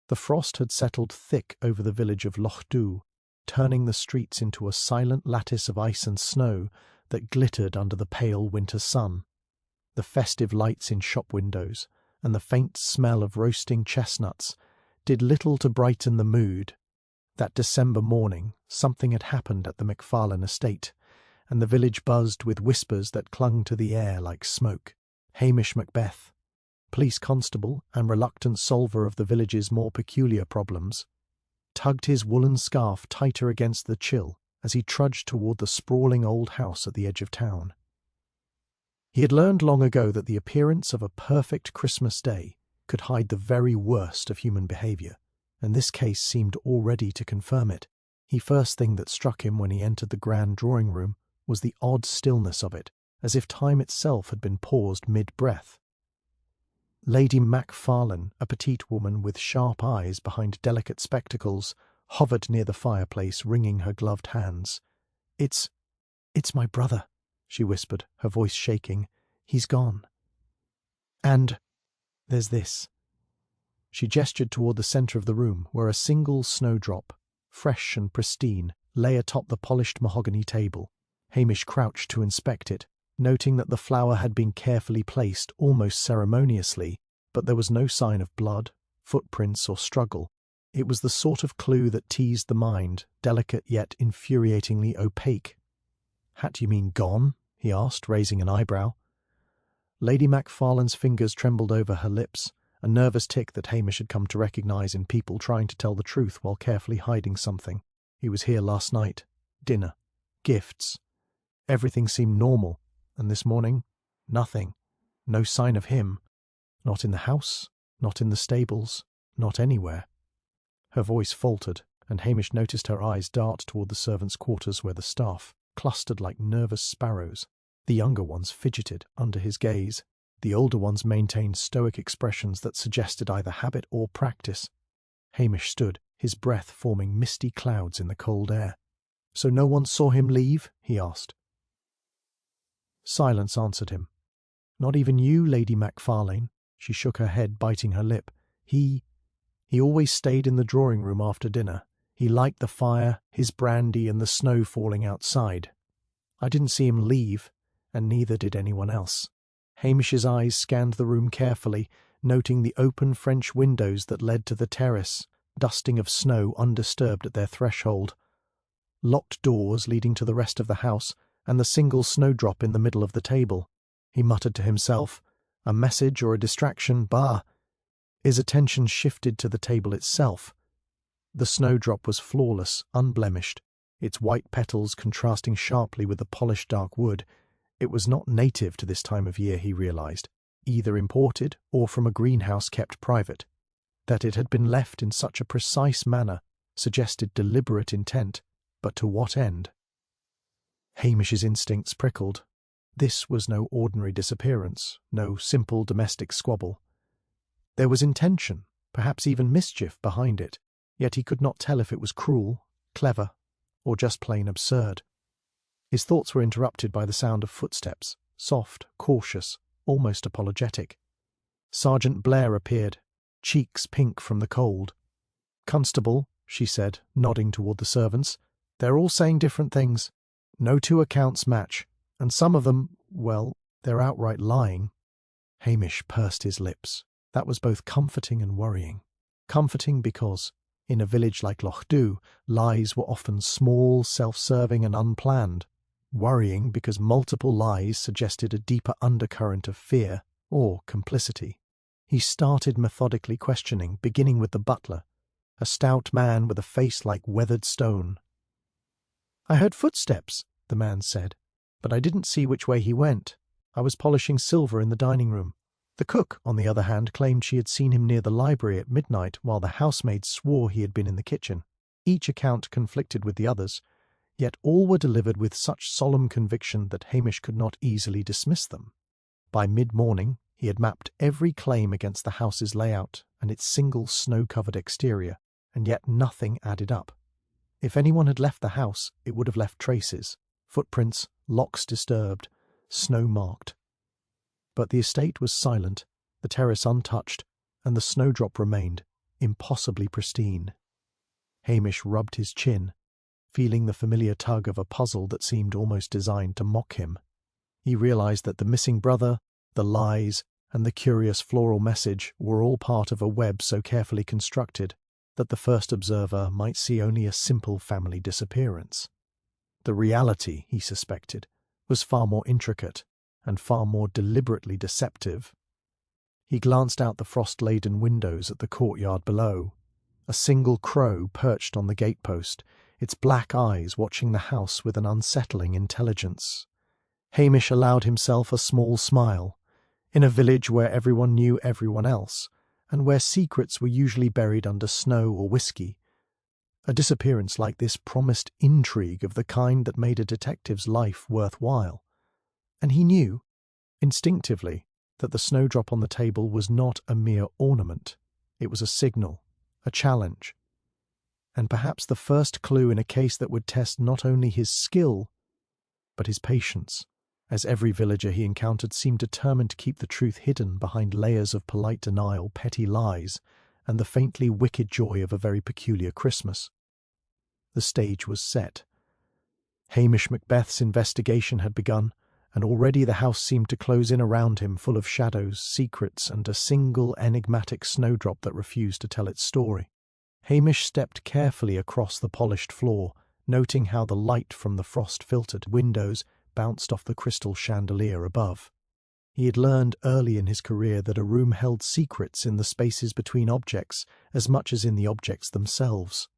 The frost had settled thick over the village of Lochdu, turning the streets into a silent lattice of ice and snow that glittered under the pale winter sun. The festive lights in shop windows and the faint smell of roasting chestnuts did little to brighten the mood. That December morning something had happened at the Macfarlane estate, and the village buzzed with whispers that clung to the air like smoke. Hamish Macbeth, police constable and reluctant solver of the village's more peculiar problems, tugged his woolen scarf tighter against the chill as he trudged toward the sprawling old house at the edge of town. He had learned long ago that the appearance of a perfect Christmas day could hide the very worst of human behaviour, and this case seemed already to confirm it. The first thing that struck him when he entered the grand drawing-room was the odd stillness of it, as if time itself had been paused mid-breath. Lady Macfarlane, a petite woman with sharp eyes behind delicate spectacles, hovered near the fireplace, wringing her gloved hands. It's my brother," she whispered, her voice shaking. "He's gone. And there's this." She gestured toward the centre of the room, where a single snowdrop, fresh and pristine, lay atop the polished mahogany table. Hamish crouched to inspect it, noting that the flower had been carefully placed, almost ceremoniously, but there was no sign of blood, footprints, or struggle. It was the sort of clue that teased the mind, delicate yet infuriatingly opaque. "Hat you mean gone?" he asked, raising an eyebrow. Lady Macfarlane's fingers trembled over her lips, a nervous tic that Hamish had come to recognise in people trying to tell the truth while carefully hiding something. He was here last night. Dinner. Gifts. Everything seemed normal, and this morning, nothing. No sign of him. Not in the house, not in the stables, not anywhere. Her voice faltered, and Hamish noticed her eyes dart toward the servants' quarters where the staff clustered like nervous sparrows. The younger ones fidgeted under his gaze. The older ones maintained stoic expressions that suggested either habit or practice. Hamish stood, his breath forming misty clouds in the cold air. "So no one saw him leave?" he asked. Silence answered him. "Not even you, Lady Macfarlane." She shook her head, biting her lip. He always stayed in the drawing-room after dinner. He liked the fire, his brandy, and the snow falling outside. I didn't see him leave, and neither did anyone else." Hamish's eyes scanned the room carefully, noting the open French windows that led to the terrace, dusting of snow undisturbed at their threshold, locked doors leading to the rest of the house, and the single snowdrop in the middle of the table. He muttered to himself, "A message or a distraction, bah!" His attention shifted to the table itself. The snowdrop was flawless, unblemished, its white petals contrasting sharply with the polished dark wood. It was not native to this time of year, he realized, either imported or from a greenhouse kept private. That it had been left in such a precise manner suggested deliberate intent, but to what end? Hamish's instincts prickled. This was no ordinary disappearance, no simple domestic squabble. There was intention, perhaps even mischief, behind it, yet he could not tell if it was cruel, clever, or just plain absurd. His thoughts were interrupted by the sound of footsteps, soft, cautious, almost apologetic. Sergeant Blair appeared, cheeks pink from the cold. "Constable," she said, nodding toward the servants, "they're all saying different things. No two accounts match, and some of them, well, they're outright lying." Hamish pursed his lips. That was both comforting and worrying. Comforting because, in a village like Lochdu, lies were often small, self-serving and unplanned. Worrying because multiple lies suggested a deeper undercurrent of fear or complicity. He started methodically questioning, beginning with the butler, a stout man with a face like weathered stone. "I heard footsteps," the man said, "but I didn't see which way he went. I was polishing silver in the dining room." The cook, on the other hand, claimed she had seen him near the library at midnight, while the housemaid swore he had been in the kitchen. Each account conflicted with the others, yet all were delivered with such solemn conviction that Hamish could not easily dismiss them. By mid-morning he had mapped every claim against the house's layout and its single snow-covered exterior, and yet nothing added up. If anyone had left the house, it would have left traces, footprints, locks disturbed, snow-marked. But the estate was silent, the terrace untouched, and the snowdrop remained, impossibly pristine. Hamish rubbed his chin, feeling the familiar tug of a puzzle that seemed almost designed to mock him. He realized that the missing brother, the lies, and the curious floral message were all part of a web so carefully constructed that the first observer might see only a simple family disappearance. The reality, he suspected, was far more intricate and far more deliberately deceptive. He glanced out the frost-laden windows at the courtyard below. A single crow perched on the gatepost, its black eyes watching the house with an unsettling intelligence. Hamish allowed himself a small smile. In a village where everyone knew everyone else, and where secrets were usually buried under snow or whiskey, a disappearance like this promised intrigue of the kind that made a detective's life worthwhile. And he knew, instinctively, that the snowdrop on the table was not a mere ornament. It was a signal, a challenge, and perhaps the first clue in a case that would test not only his skill, but his patience, as every villager he encountered seemed determined to keep the truth hidden behind layers of polite denial, petty lies, and the faintly wicked joy of a very peculiar Christmas. The stage was set. Hamish Macbeth's investigation had begun, and already the house seemed to close in around him, full of shadows, secrets, and a single enigmatic snowdrop that refused to tell its story. Hamish stepped carefully across the polished floor, noting how the light from the frost-filtered windows bounced off the crystal chandelier above. He had learned early in his career that a room held secrets in the spaces between objects as much as in the objects themselves.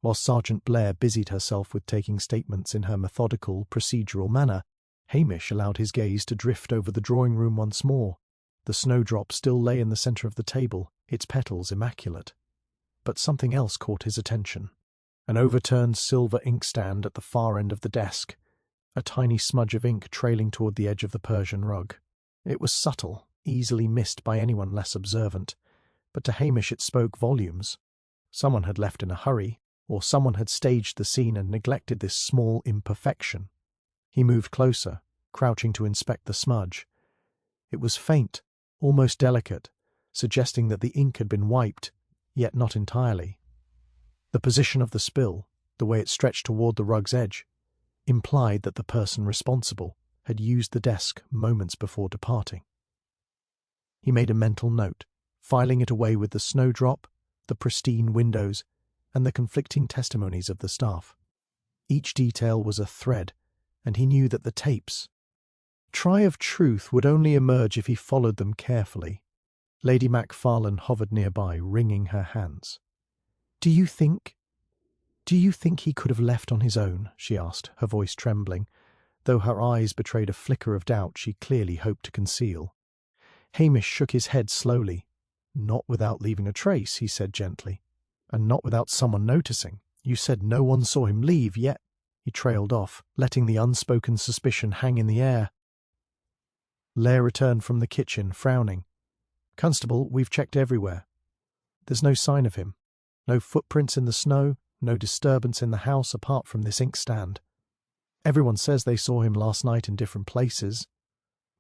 While Sergeant Blair busied herself with taking statements in her methodical, procedural manner, Hamish allowed his gaze to drift over the drawing-room once more. The snowdrop still lay in the centre of the table, its petals immaculate. But something else caught his attention. An overturned silver inkstand at the far end of the desk, a tiny smudge of ink trailing toward the edge of the Persian rug. It was subtle, easily missed by anyone less observant, but to Hamish it spoke volumes. Someone had left in a hurry, or someone had staged the scene and neglected this small imperfection. He moved closer, crouching to inspect the smudge. It was faint, almost delicate, suggesting that the ink had been wiped, yet not entirely. The position of the spill, the way it stretched toward the rug's edge, implied that the person responsible had used the desk moments before departing. He made a mental note, filing it away with the snowdrop, the pristine windows, and the conflicting testimonies of the staff. Each detail was a thread, and he knew that the tapes. Try of truth would only emerge if he followed them carefully. Lady Macfarlane hovered nearby, wringing her hands. Do you think he could have left on his own?" she asked, her voice trembling, though her eyes betrayed a flicker of doubt she clearly hoped to conceal. Hamish shook his head slowly. "Not without leaving a trace," he said gently, "and not without someone noticing. You said no one saw him leave, yet—" He trailed off, letting the unspoken suspicion hang in the air. Blair returned from the kitchen, frowning. "Constable, we've checked everywhere. There's no sign of him. No footprints in the snow, no disturbance in the house apart from this inkstand. Everyone says they saw him last night in different places,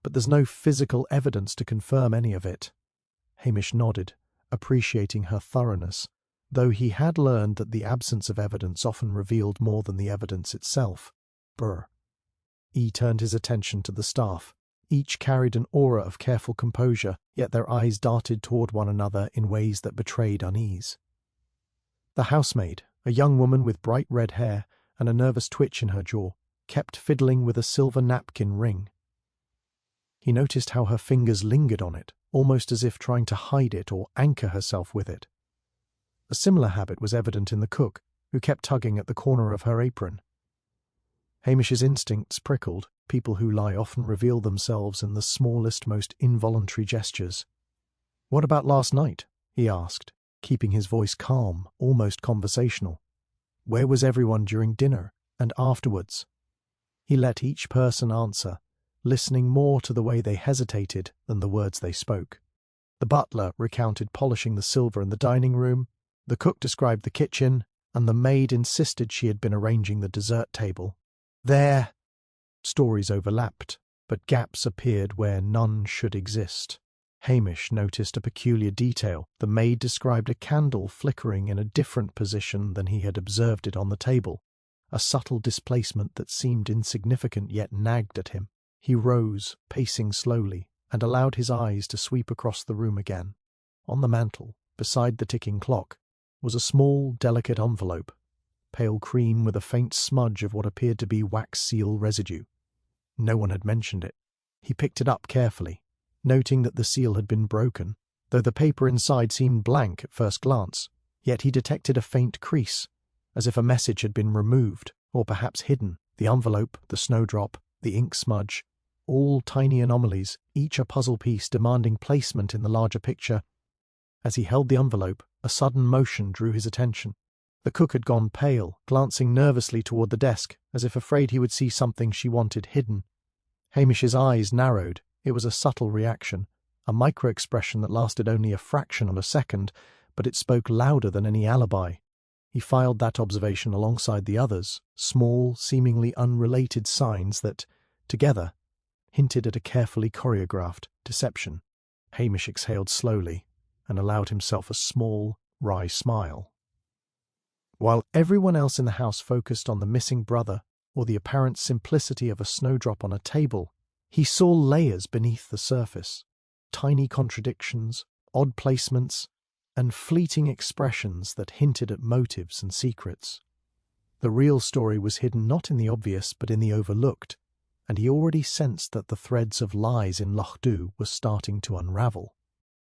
but there's no physical evidence to confirm any of it." Hamish nodded, appreciating her thoroughness, though he had learned that the absence of evidence often revealed more than the evidence itself. Brr. He turned his attention to the staff. Each carried an aura of careful composure, yet their eyes darted toward one another in ways that betrayed unease. The housemaid, a young woman with bright red hair and a nervous twitch in her jaw, kept fiddling with a silver napkin ring. He noticed how her fingers lingered on it, almost as if trying to hide it or anchor herself with it. A similar habit was evident in the cook, who kept tugging at the corner of her apron. Hamish's instincts prickled. People who lie often reveal themselves in the smallest, most involuntary gestures. "What about last night?" he asked, keeping his voice calm, almost conversational. "Where was everyone during dinner and afterwards?" He let each person answer, listening more to the way they hesitated than the words they spoke. The butler recounted polishing the silver in the dining room, the cook described the kitchen, and the maid insisted she had been arranging the dessert table. There, stories overlapped, but gaps appeared where none should exist. Hamish noticed a peculiar detail. The maid described a candle flickering in a different position than he had observed it on the table, a subtle displacement that seemed insignificant yet nagged at him. He rose, pacing slowly, and allowed his eyes to sweep across the room again. On the mantel, beside the ticking clock, was a small, delicate envelope, pale cream with a faint smudge of what appeared to be wax seal residue. No one had mentioned it. He picked it up carefully, noting that the seal had been broken, though the paper inside seemed blank at first glance. Yet he detected a faint crease, as if a message had been removed, or perhaps hidden. The envelope, the snowdrop, the ink smudge, all tiny anomalies, each a puzzle piece demanding placement in the larger picture. As he held the envelope, a sudden motion drew his attention. The cook had gone pale, glancing nervously toward the desk, as if afraid he would see something she wanted hidden. Hamish's eyes narrowed. It was a subtle reaction, a micro-expression that lasted only a fraction of a second, but it spoke louder than any alibi. He filed that observation alongside the others, small, seemingly unrelated signs that, together, hinted at a carefully choreographed deception. Hamish exhaled slowly and allowed himself a small, wry smile. While everyone else in the house focused on the missing brother or the apparent simplicity of a snowdrop on a table, he saw layers beneath the surface, tiny contradictions, odd placements, and fleeting expressions that hinted at motives and secrets. The real story was hidden not in the obvious but in the overlooked, and he already sensed that the threads of lies in Loch Dhu were starting to unravel.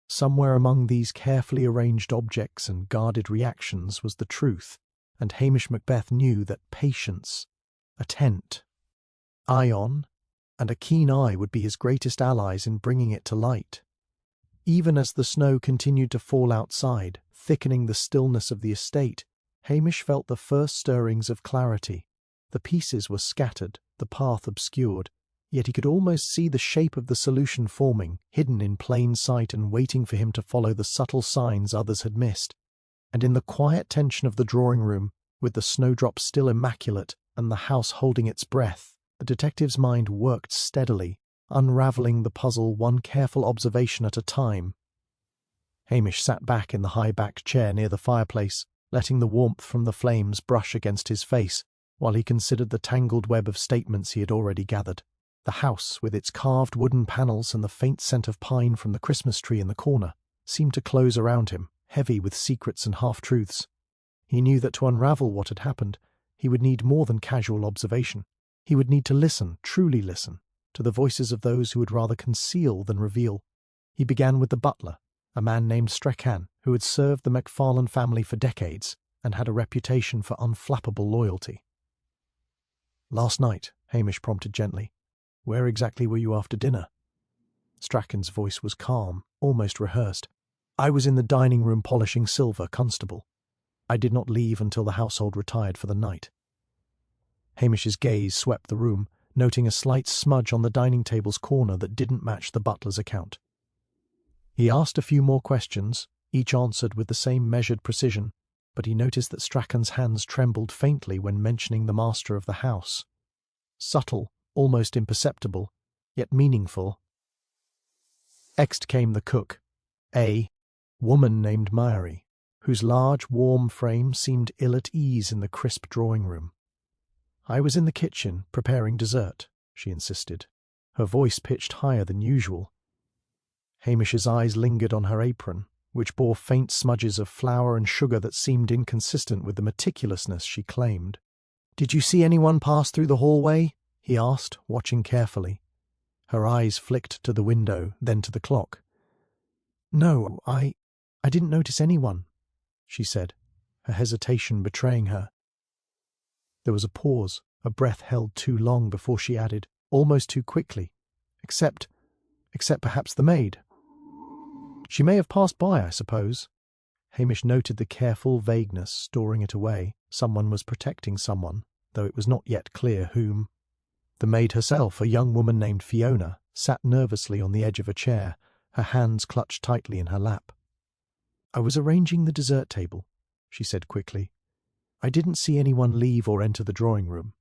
Somewhere among these carefully arranged objects and guarded reactions was the truth, and Hamish Macbeth knew that patience, a tent, ion, and a keen eye would be his greatest allies in bringing it to light. Even as the snow continued to fall outside, thickening the stillness of the estate, Hamish felt the first stirrings of clarity. The pieces were scattered, the path obscured, yet he could almost see the shape of the solution forming, hidden in plain sight and waiting for him to follow the subtle signs others had missed. And in the quiet tension of the drawing-room, with the snowdrop still immaculate and the house holding its breath, the detective's mind worked steadily, unravelling the puzzle one careful observation at a time. Hamish sat back in the high-backed chair near the fireplace, letting the warmth from the flames brush against his face, while he considered the tangled web of statements he had already gathered. The house, with its carved wooden panels and the faint scent of pine from the Christmas tree in the corner, seemed to close around him, heavy with secrets and half-truths. He knew that to unravel what had happened, he would need more than casual observation. He would need to listen, truly listen, to the voices of those who would rather conceal than reveal. He began with the butler, a man named Strechan, who had served the Macfarlane family for decades and had a reputation for unflappable loyalty. "Last night," Hamish prompted gently. "Where exactly were you after dinner?" Strachan's voice was calm, almost rehearsed. "I was in the dining room polishing silver, constable. I did not leave until the household retired for the night." Hamish's gaze swept the room, noting a slight smudge on the dining table's corner that didn't match the butler's account. He asked a few more questions, each answered with the same measured precision, but he noticed that Strachan's hands trembled faintly when mentioning the master of the house. Subtle, almost imperceptible, yet meaningful. Next came the cook, a woman named Mary, whose large, warm frame seemed ill at ease in the crisp drawing-room. "I was in the kitchen, preparing dessert," she insisted, her voice pitched higher than usual. Hamish's eyes lingered on her apron, which bore faint smudges of flour and sugar that seemed inconsistent with the meticulousness she claimed. "Did you see anyone pass through the hallway?" he asked, watching carefully. Her eyes flicked to the window, then to the clock. "No, I didn't notice anyone," she said, her hesitation betraying her. There was a pause, a breath held too long before she added, almost too quickly, except perhaps the maid. "She may have passed by, I suppose." Hamish noted the careful vagueness, storing it away. Someone was protecting someone, though it was not yet clear whom. The maid herself, a young woman named Fiona, sat nervously on the edge of a chair, her hands clutched tightly in her lap. "I was arranging the dessert table," she said quickly. "I didn't see anyone leave or enter the drawing-room."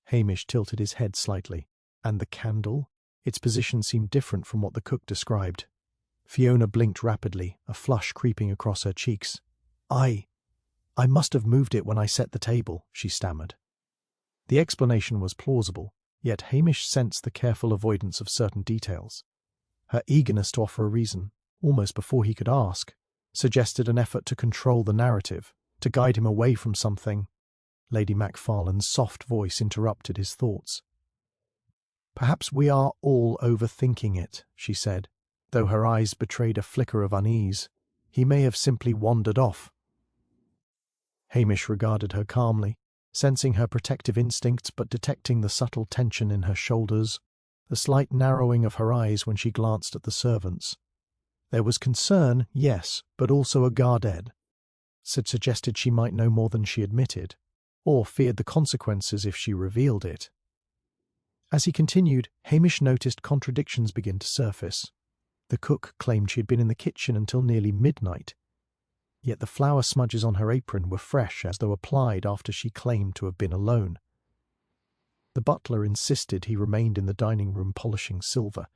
Hamish tilted his head slightly. And the candle? Its position seemed different from what the cook described. Fiona blinked rapidly, a flush creeping across her cheeks. I must have moved it when I set the table," she stammered. The explanation was plausible, yet Hamish sensed the careful avoidance of certain details. Her eagerness to offer a reason, almost before he could ask, suggested an effort to control the narrative, to guide him away from something. Lady Macfarlane's soft voice interrupted his thoughts. "Perhaps we are all overthinking it," she said, though her eyes betrayed a flicker of unease. "He may have simply wandered off." Hamish regarded her calmly, sensing her protective instincts but detecting the subtle tension in her shoulders, the slight narrowing of her eyes when she glanced at the servants. There was concern, yes, but also a garde, suggested she might know more than she admitted, or feared the consequences if she revealed it. As he continued, Hamish noticed contradictions begin to surface. The cook claimed she had been in the kitchen until nearly midnight, yet the flour smudges on her apron were fresh as though applied after she claimed to have been alone. The butler insisted he remained in the dining room polishing silver,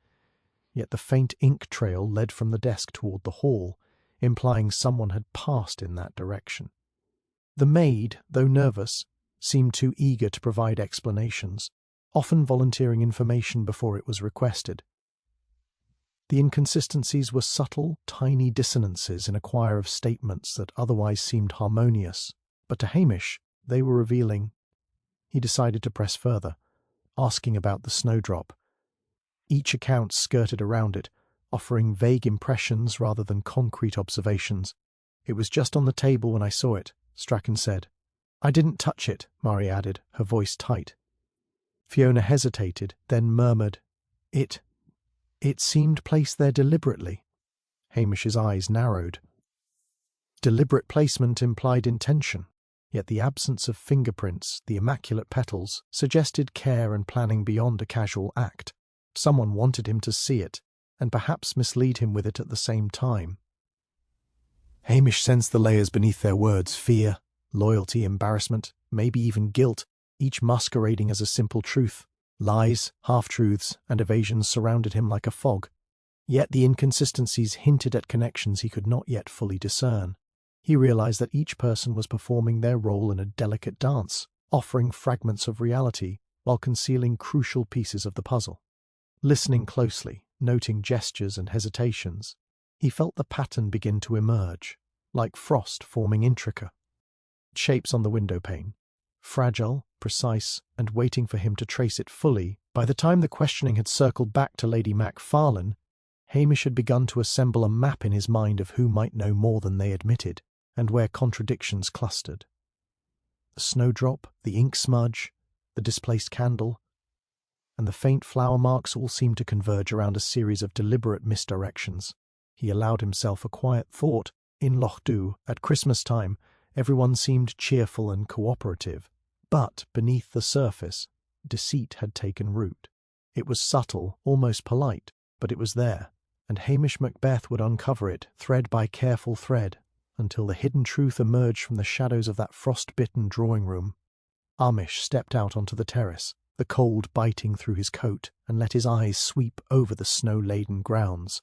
yet the faint ink trail led from the desk toward the hall, implying someone had passed in that direction. The maid, though nervous, seemed too eager to provide explanations, often volunteering information before it was requested. The inconsistencies were subtle, tiny dissonances in a choir of statements that otherwise seemed harmonious, but to Hamish they were revealing. He decided to press further, asking about the snowdrop. Each account skirted around it, offering vague impressions rather than concrete observations. "It was just on the table when I saw it," Strachan said. "I didn't touch it," Murray added, her voice tight. Fiona hesitated, then murmured, It seemed placed there deliberately." Hamish's eyes narrowed. Deliberate placement implied intention, yet the absence of fingerprints, the immaculate petals, suggested care and planning beyond a casual act. Someone wanted him to see it, and perhaps mislead him with it at the same time. Hamish sensed the layers beneath their words: fear, loyalty, embarrassment, maybe even guilt, each masquerading as a simple truth. Lies, half-truths, and evasions surrounded him like a fog. Yet the inconsistencies hinted at connections he could not yet fully discern. He realized that each person was performing their role in a delicate dance, offering fragments of reality while concealing crucial pieces of the puzzle. Listening closely, noting gestures and hesitations, he felt the pattern begin to emerge, like frost forming intricate shapes on the window pane. Fragile, precise, and waiting for him to trace it fully. By the time the questioning had circled back to Lady Macfarlane, Hamish had begun to assemble a map in his mind of who might know more than they admitted, and where contradictions clustered. The snowdrop, the ink smudge, the displaced candle, and the faint flower marks all seemed to converge around a series of deliberate misdirections. He allowed himself a quiet thought. In Lochdu, at Christmas time, everyone seemed cheerful and cooperative. But beneath the surface, deceit had taken root. It was subtle, almost polite, but it was there, and Hamish Macbeth would uncover it, thread by careful thread, until the hidden truth emerged from the shadows of that frost-bitten drawing-room. Hamish stepped out onto the terrace, the cold biting through his coat, and let his eyes sweep over the snow-laden grounds.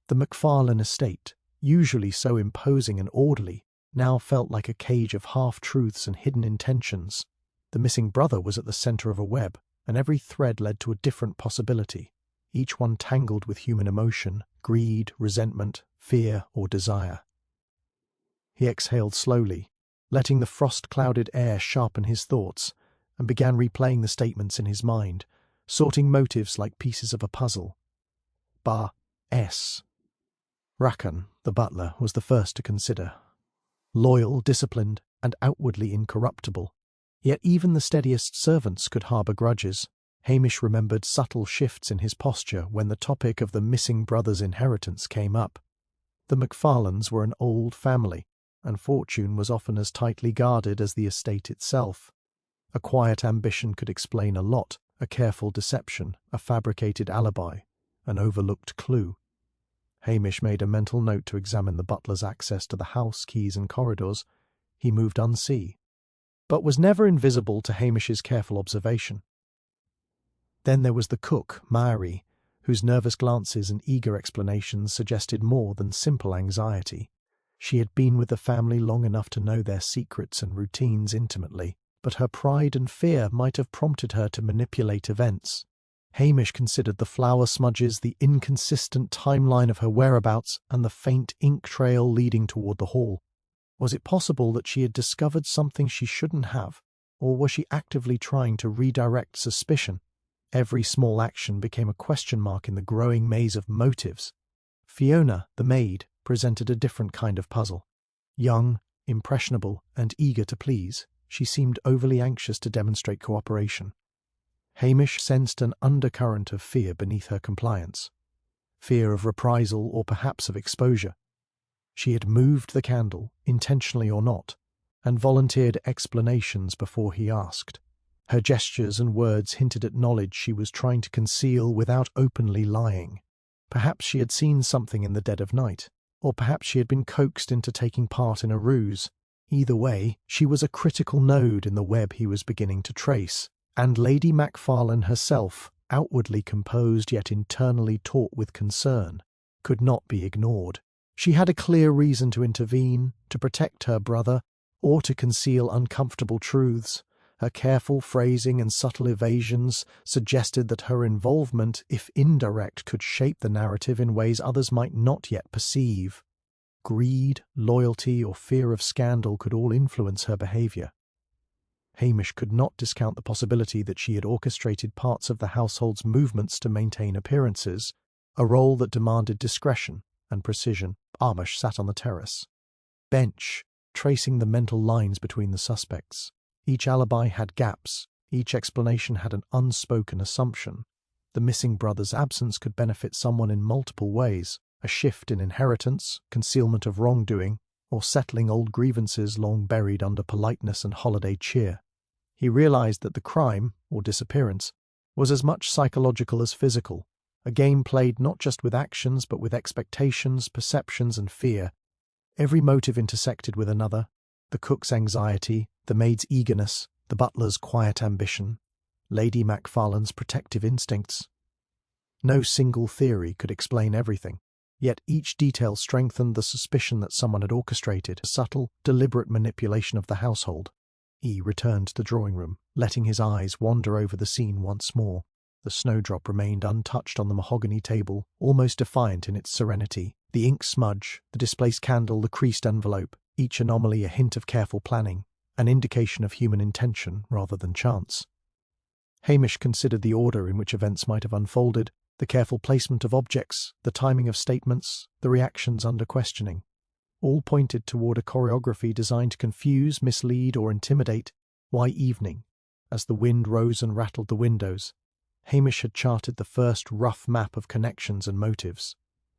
The Macfarlane estate, usually so imposing and orderly, now felt like a cage of half-truths and hidden intentions. The missing brother was at the centre of a web, and every thread led to a different possibility, each one tangled with human emotion, greed, resentment, fear, or desire. He exhaled slowly, letting the frost-clouded air sharpen his thoughts, and began replaying the statements in his mind, sorting motives like pieces of a puzzle. Rakan, the butler, was the first to consider. Loyal, disciplined, and outwardly incorruptible. Yet even the steadiest servants could harbour grudges. Hamish remembered subtle shifts in his posture when the topic of the missing brother's inheritance came up. The Macfarlanes were an old family, and fortune was often as tightly guarded as the estate itself. A quiet ambition could explain a lot, a careful deception, a fabricated alibi, an overlooked clue. Hamish made a mental note to examine the butler's access to the house, keys and corridors. He moved unseen, but was never invisible to Hamish's careful observation. Then there was the cook, Mary, whose nervous glances and eager explanations suggested more than simple anxiety. She had been with the family long enough to know their secrets and routines intimately, but her pride and fear might have prompted her to manipulate events. Hamish considered the flower smudges, the inconsistent timeline of her whereabouts, and the faint ink trail leading toward the hall. Was it possible that she had discovered something she shouldn't have, or was she actively trying to redirect suspicion? Every small action became a question mark in the growing maze of motives. Fiona, the maid, presented a different kind of puzzle. Young, impressionable, and eager to please, she seemed overly anxious to demonstrate cooperation. Hamish sensed an undercurrent of fear beneath her compliance. Fear of reprisal or perhaps of exposure. She had moved the candle, intentionally or not, and volunteered explanations before he asked. Her gestures and words hinted at knowledge she was trying to conceal without openly lying. Perhaps she had seen something in the dead of night, or perhaps she had been coaxed into taking part in a ruse. Either way, she was a critical node in the web he was beginning to trace, and Lady Macfarlane herself, outwardly composed yet internally taut with concern, could not be ignored. She had a clear reason to intervene, to protect her brother, or to conceal uncomfortable truths. Her careful phrasing and subtle evasions suggested that her involvement, if indirect, could shape the narrative in ways others might not yet perceive. Greed, loyalty, or fear of scandal could all influence her behaviour. Hamish could not discount the possibility that she had orchestrated parts of the household's movements to maintain appearances, a role that demanded discretion and precision. Hamish sat on the terrace bench, tracing the mental lines between the suspects. Each alibi had gaps, each explanation had an unspoken assumption. The missing brother's absence could benefit someone in multiple ways: a shift in inheritance, concealment of wrongdoing, or settling old grievances long buried under politeness and holiday cheer. He realized that the crime, or disappearance, was as much psychological as physical, a game played not just with actions but with expectations, perceptions, and fear. Every motive intersected with another: the cook's anxiety, the maid's eagerness, the butler's quiet ambition, Lady Macfarlane's protective instincts. No single theory could explain everything, yet each detail strengthened the suspicion that someone had orchestrated a subtle, deliberate manipulation of the household. He returned to the drawing-room, letting his eyes wander over the scene once more. The snowdrop remained untouched on the mahogany table, almost defiant in its serenity. The ink smudge, the displaced candle, the creased envelope, each anomaly a hint of careful planning, an indication of human intention rather than chance. Hamish considered the order in which events might have unfolded, the careful placement of objects, the timing of statements, the reactions under questioning. All pointed toward a choreography designed to confuse, mislead, or intimidate. Why evening? As the wind rose and rattled the windows, Hamish had charted the first rough map of connections and motives.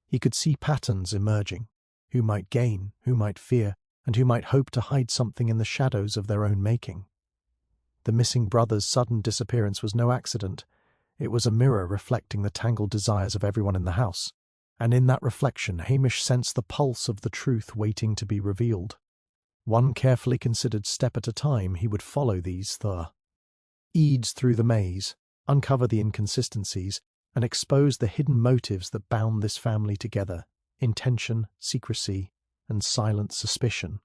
He could see patterns emerging: who might gain, who might fear, and who might hope to hide something in the shadows of their own making. The missing brother's sudden disappearance was no accident. It was a mirror reflecting the tangled desires of everyone in the house, and in that reflection Hamish sensed the pulse of the truth waiting to be revealed. One carefully considered step at a time he would follow these eads through the maze, uncover the inconsistencies, and expose the hidden motives that bound this family together: intention, secrecy, and silent suspicion.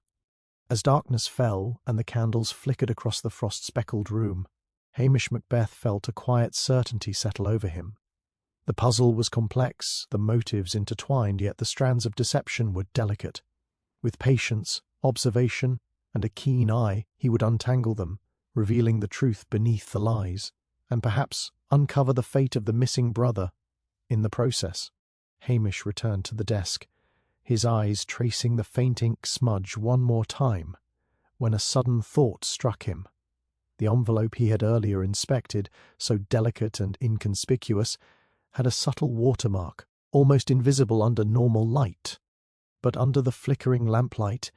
As darkness fell and the candles flickered across the frost-speckled room, Hamish Macbeth felt a quiet certainty settle over him. The puzzle was complex, the motives intertwined, yet the strands of deception were delicate. With patience, observation, and a keen eye, he would untangle them, revealing the truth beneath the lies, and perhaps uncover the fate of the missing brother. In the process, Hamish returned to the desk, his eyes tracing the faint ink smudge one more time, when a sudden thought struck him. The envelope he had earlier inspected, so delicate and inconspicuous, had a subtle watermark, almost invisible under normal light, but under the flickering lamplight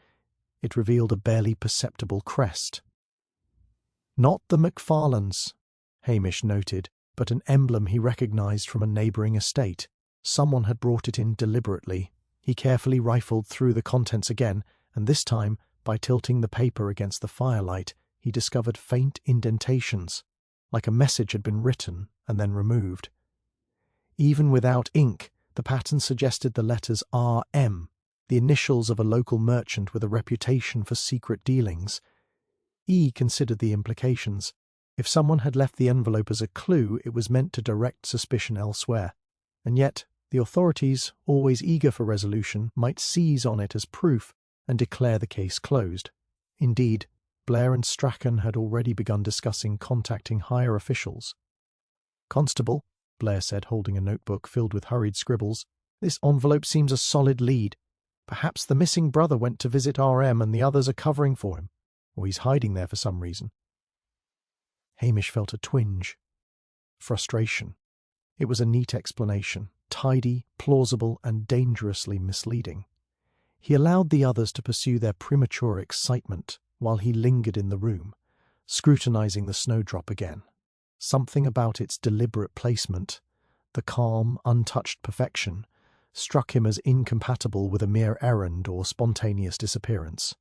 it revealed a barely perceptible crest. Not the Macfarlanes, Hamish noted, but an emblem he recognized from a neighbouring estate. Someone had brought it in deliberately. He carefully rifled through the contents again, and this time, by tilting the paper against the firelight, he discovered faint indentations, like a message had been written and then removed. Even without ink, the pattern suggested the letters R.M., the initials of a local merchant with a reputation for secret dealings. E considered the implications. If someone had left the envelope as a clue, it was meant to direct suspicion elsewhere. And yet, the authorities, always eager for resolution, might seize on it as proof and declare the case closed. Indeed, Blair and Strachan had already begun discussing contacting higher officials. "Constable," Blair said, holding a notebook filled with hurried scribbles, "this envelope seems a solid lead. Perhaps the missing brother went to visit RM and the others are covering for him, or he's hiding there for some reason." Hamish felt a twinge. Frustration. It was a neat explanation, tidy, plausible, and dangerously misleading. He allowed the others to pursue their premature excitement while he lingered in the room, scrutinizing the snowdrop again. Something about its deliberate placement, the calm, untouched perfection, struck him as incompatible with a mere errand or spontaneous disappearance.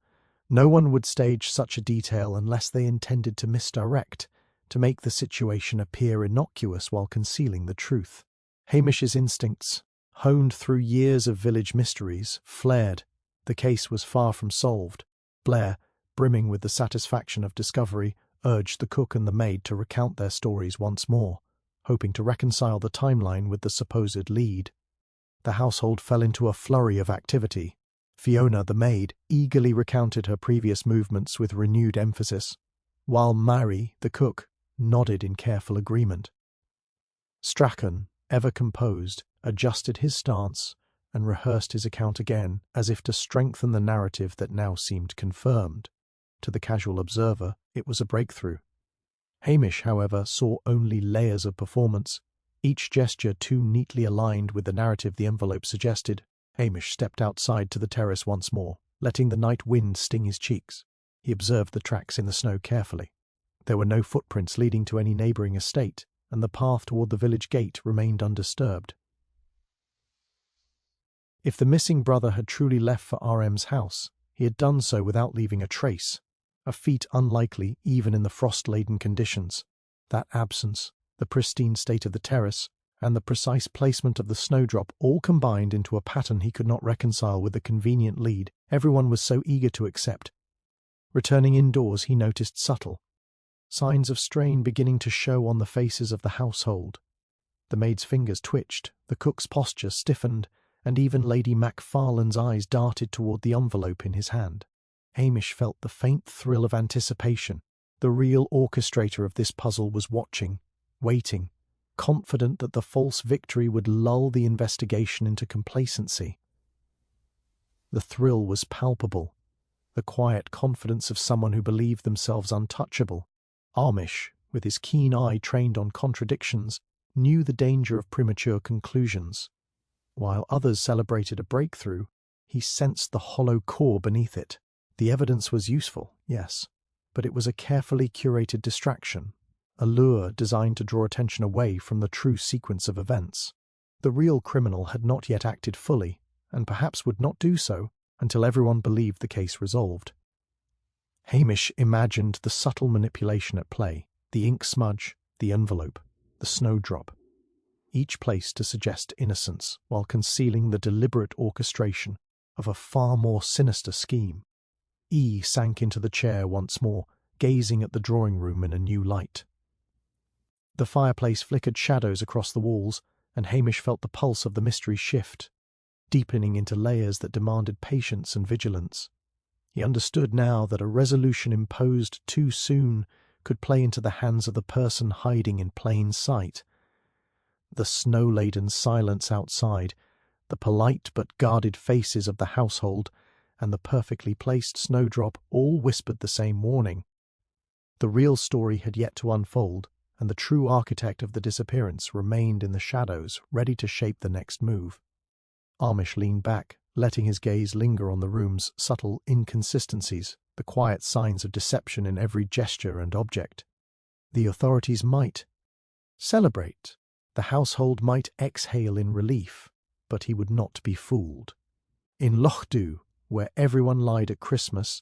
No one would stage such a detail unless they intended to misdirect, to make the situation appear innocuous while concealing the truth. Hamish's instincts, honed through years of village mysteries, flared. The case was far from solved. Blair, brimming with the satisfaction of discovery, urged the cook and the maid to recount their stories once more, hoping to reconcile the timeline with the supposed lead. The household fell into a flurry of activity. Fiona, the maid, eagerly recounted her previous movements with renewed emphasis, while Mary, the cook, nodded in careful agreement. Strachan, ever composed, adjusted his stance and rehearsed his account again, as if to strengthen the narrative that now seemed confirmed. To the casual observer, it was a breakthrough. Hamish, however, saw only layers of performance, each gesture too neatly aligned with the narrative the envelope suggested. Hamish stepped outside to the terrace once more, letting the night wind sting his cheeks. He observed the tracks in the snow carefully. There were no footprints leading to any neighbouring estate, and the path toward the village gate remained undisturbed. If the missing brother had truly left for RM's house, he had done so without leaving a trace, a feat unlikely even in the frost-laden conditions. That absence, the pristine state of the terrace, and the precise placement of the snowdrop all combined into a pattern he could not reconcile with the convenient lead everyone was so eager to accept. Returning indoors, he noticed subtle signs of strain beginning to show on the faces of the household. The maid's fingers twitched, the cook's posture stiffened, and even Lady Macfarlane's eyes darted toward the envelope in his hand. Hamish felt the faint thrill of anticipation. The real orchestrator of this puzzle was watching, waiting, confident that the false victory would lull the investigation into complacency. The thrill was palpable, the quiet confidence of someone who believed themselves untouchable. Hamish, with his keen eye trained on contradictions, knew the danger of premature conclusions. While others celebrated a breakthrough, he sensed the hollow core beneath it. The evidence was useful, yes, but it was a carefully curated distraction, a lure designed to draw attention away from the true sequence of events. The real criminal had not yet acted fully, and perhaps would not do so until everyone believed the case resolved. Hamish imagined the subtle manipulation at play, the ink smudge, the envelope, the snowdrop, each placed to suggest innocence while concealing the deliberate orchestration of a far more sinister scheme. E sank into the chair once more, gazing at the drawing room in a new light. The fireplace flickered shadows across the walls, and Hamish felt the pulse of the mystery shift, deepening into layers that demanded patience and vigilance. He understood now that a resolution imposed too soon could play into the hands of the person hiding in plain sight. The snow-laden silence outside, the polite but guarded faces of the household, and the perfectly placed snowdrop all whispered the same warning. The real story had yet to unfold, and the true architect of the disappearance remained in the shadows, ready to shape the next move. Hamish leaned back, letting his gaze linger on the room's subtle inconsistencies, the quiet signs of deception in every gesture and object. The authorities might celebrate, the household might exhale in relief, but he would not be fooled. In Lochdu, where everyone lied at Christmas,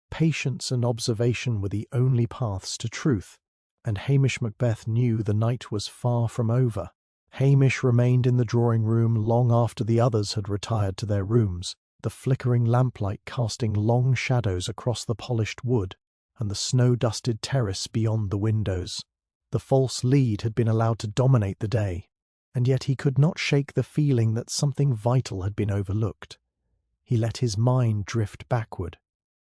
patience and observation were the only paths to truth, and Hamish Macbeth knew the night was far from over. Hamish remained in the drawing-room long after the others had retired to their rooms, the flickering lamplight casting long shadows across the polished wood and the snow-dusted terrace beyond the windows. The false lead had been allowed to dominate the day, and yet he could not shake the feeling that something vital had been overlooked. He let his mind drift backward,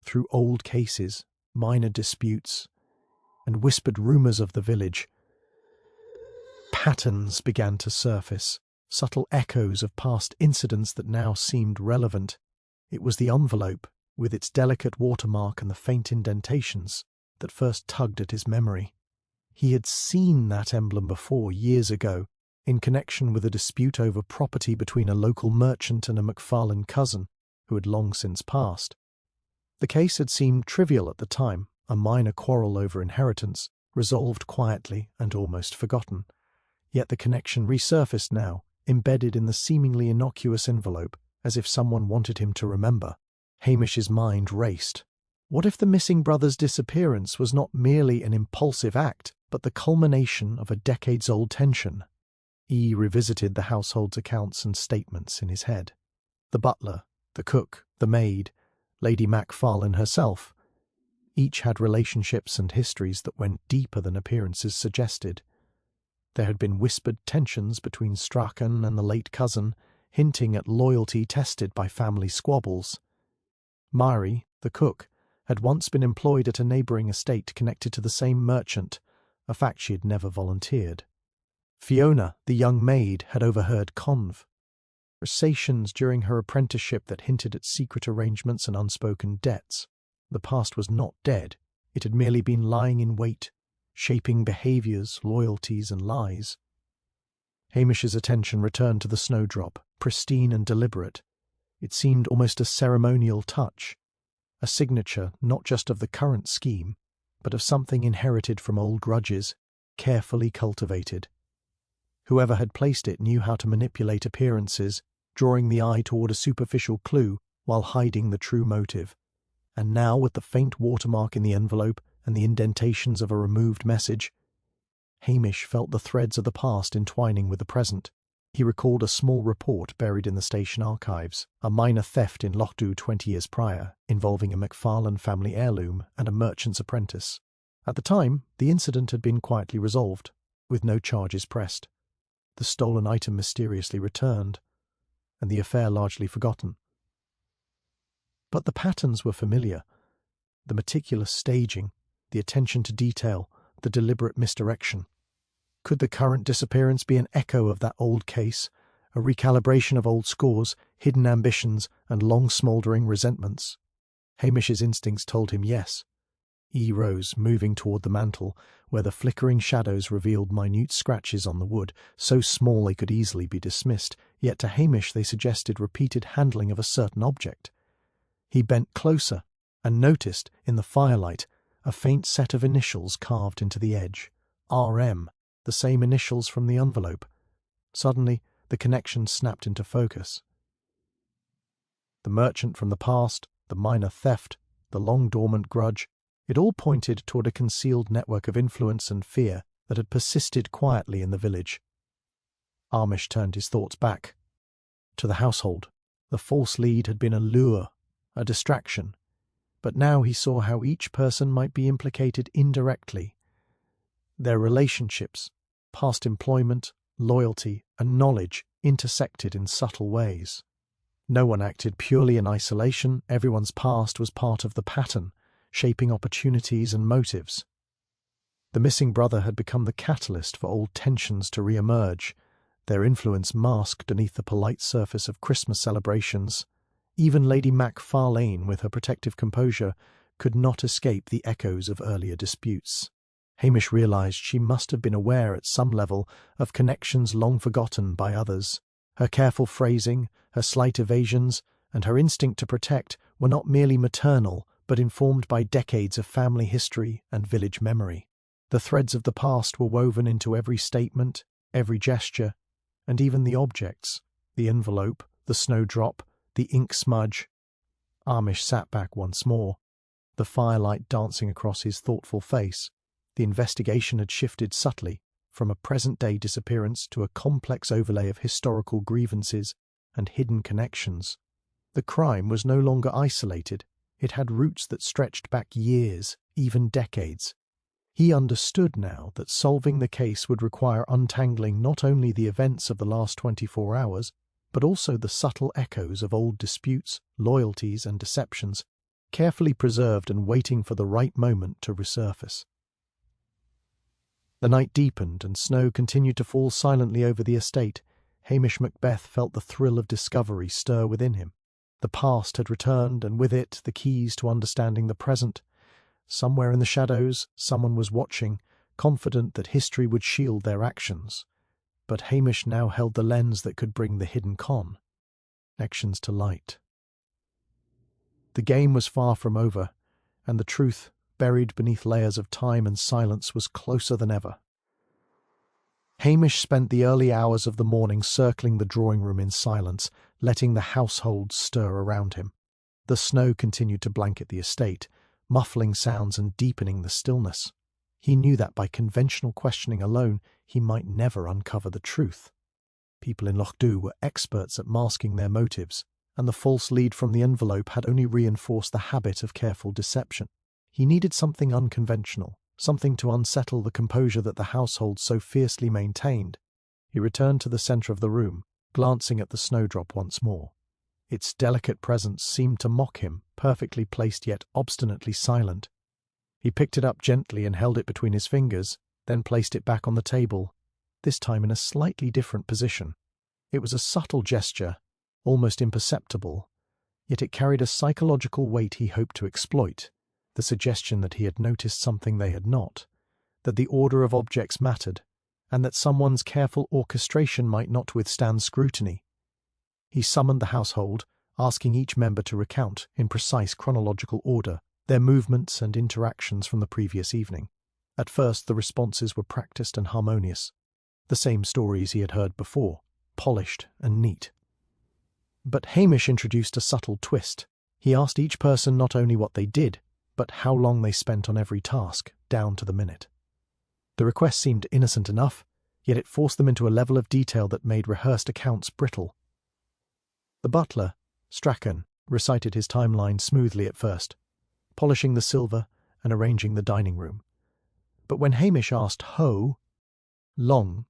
through old cases, minor disputes, and whispered rumours of the village. Patterns began to surface, subtle echoes of past incidents that now seemed relevant. It was the envelope, with its delicate watermark and the faint indentations, that first tugged at his memory. He had seen that emblem before, years ago, in connection with a dispute over property between a local merchant and a Macfarlane cousin, who had long since passed. The case had seemed trivial at the time, a minor quarrel over inheritance, resolved quietly and almost forgotten. Yet the connection resurfaced now, embedded in the seemingly innocuous envelope, as if someone wanted him to remember. Hamish's mind raced. What if the missing brother's disappearance was not merely an impulsive act, but the culmination of a decades-old tension? He revisited the household's accounts and statements in his head. The butler, the cook, the maid, Lady Macfarlane herself. Each had relationships and histories that went deeper than appearances suggested. There had been whispered tensions between Strachan and the late cousin, hinting at loyalty tested by family squabbles. Mary, the cook, had once been employed at a neighbouring estate connected to the same merchant, a fact she had never volunteered. Fiona, the young maid, had overheard conversations during her apprenticeship that hinted at secret arrangements and unspoken debts. The past was not dead, it had merely been lying in wait, shaping behaviours, loyalties, and lies. Hamish's attention returned to the snowdrop, pristine and deliberate. It seemed almost a ceremonial touch, a signature not just of the current scheme, but of something inherited from old grudges, carefully cultivated. Whoever had placed it knew how to manipulate appearances, drawing the eye toward a superficial clue while hiding the true motive. And now, with the faint watermark in the envelope and the indentations of a removed message, Hamish felt the threads of the past entwining with the present. He recalled a small report buried in the station archives, a minor theft in Lochdu 20 years prior, involving a Macfarlane family heirloom and a merchant's apprentice. At the time, the incident had been quietly resolved, with no charges pressed. The stolen item mysteriously returned, and the affair largely forgotten. But the patterns were familiar. The meticulous staging, the attention to detail, the deliberate misdirection. Could the current disappearance be an echo of that old case, a recalibration of old scores, hidden ambitions, and long-smouldering resentments? Hamish's instincts told him yes. He rose, moving toward the mantel, where the flickering shadows revealed minute scratches on the wood, so small they could easily be dismissed, yet to Hamish they suggested repeated handling of a certain object. He bent closer, and noticed, in the firelight, a faint set of initials carved into the edge. R.M., the same initials from the envelope. Suddenly, the connection snapped into focus. The merchant from the past, the minor theft, the long-dormant grudge, it all pointed toward a concealed network of influence and fear that had persisted quietly in the village. Hamish turned his thoughts back to the household. The false lead had been a lure, a distraction, but now he saw how each person might be implicated indirectly. Their relationships, past employment, loyalty, and knowledge intersected in subtle ways. No one acted purely in isolation, everyone's past was part of the pattern, shaping opportunities and motives. The missing brother had become the catalyst for old tensions to re-emerge, their influence masked beneath the polite surface of Christmas celebrations. Even Lady Macfarlane, with her protective composure, could not escape the echoes of earlier disputes. Hamish realised she must have been aware at some level of connections long forgotten by others. Her careful phrasing, her slight evasions, and her instinct to protect were not merely maternal, but informed by decades of family history and village memory. The threads of the past were woven into every statement, every gesture, and even the objects, the envelope, the snowdrop, the ink smudge. Hamish sat back once more, the firelight dancing across his thoughtful face. The investigation had shifted subtly, from a present-day disappearance to a complex overlay of historical grievances and hidden connections. The crime was no longer isolated. It had roots that stretched back years, even decades. He understood now that solving the case would require untangling not only the events of the last 24 hours, but also the subtle echoes of old disputes, loyalties, and deceptions, carefully preserved and waiting for the right moment to resurface. The night deepened and snow continued to fall silently over the estate. Hamish Macbeth felt the thrill of discovery stir within him. The past had returned, and with it the keys to understanding the present. Somewhere in the shadows, someone was watching, confident that history would shield their actions. But Hamish now held the lens that could bring the hidden connections to light. The game was far from over, and the truth, buried beneath layers of time and silence, was closer than ever. Hamish spent the early hours of the morning circling the drawing room in silence, letting the household stir around him. The snow continued to blanket the estate, muffling sounds and deepening the stillness. He knew that by conventional questioning alone, he might never uncover the truth. People in Lochdu were experts at masking their motives, and the false lead from the envelope had only reinforced the habit of careful deception. He needed something unconventional, something to unsettle the composure that the household so fiercely maintained. He returned to the centre of the room, glancing at the snowdrop once more. Its delicate presence seemed to mock him, perfectly placed yet obstinately silent. He picked it up gently and held it between his fingers, then placed it back on the table, this time in a slightly different position. It was a subtle gesture, almost imperceptible, yet it carried a psychological weight he hoped to exploit, the suggestion that he had noticed something they had not, that the order of objects mattered, and that someone's careful orchestration might not withstand scrutiny. He summoned the household, asking each member to recount, in precise chronological order, their movements and interactions from the previous evening. At first the responses were practiced and harmonious, the same stories he had heard before, polished and neat. But Hamish introduced a subtle twist. He asked each person not only what they did, but how long they spent on every task, down to the minute. The request seemed innocent enough, yet it forced them into a level of detail that made rehearsed accounts brittle. The butler, Strachan, recited his timeline smoothly at first, polishing the silver and arranging the dining room. But when Hamish asked how long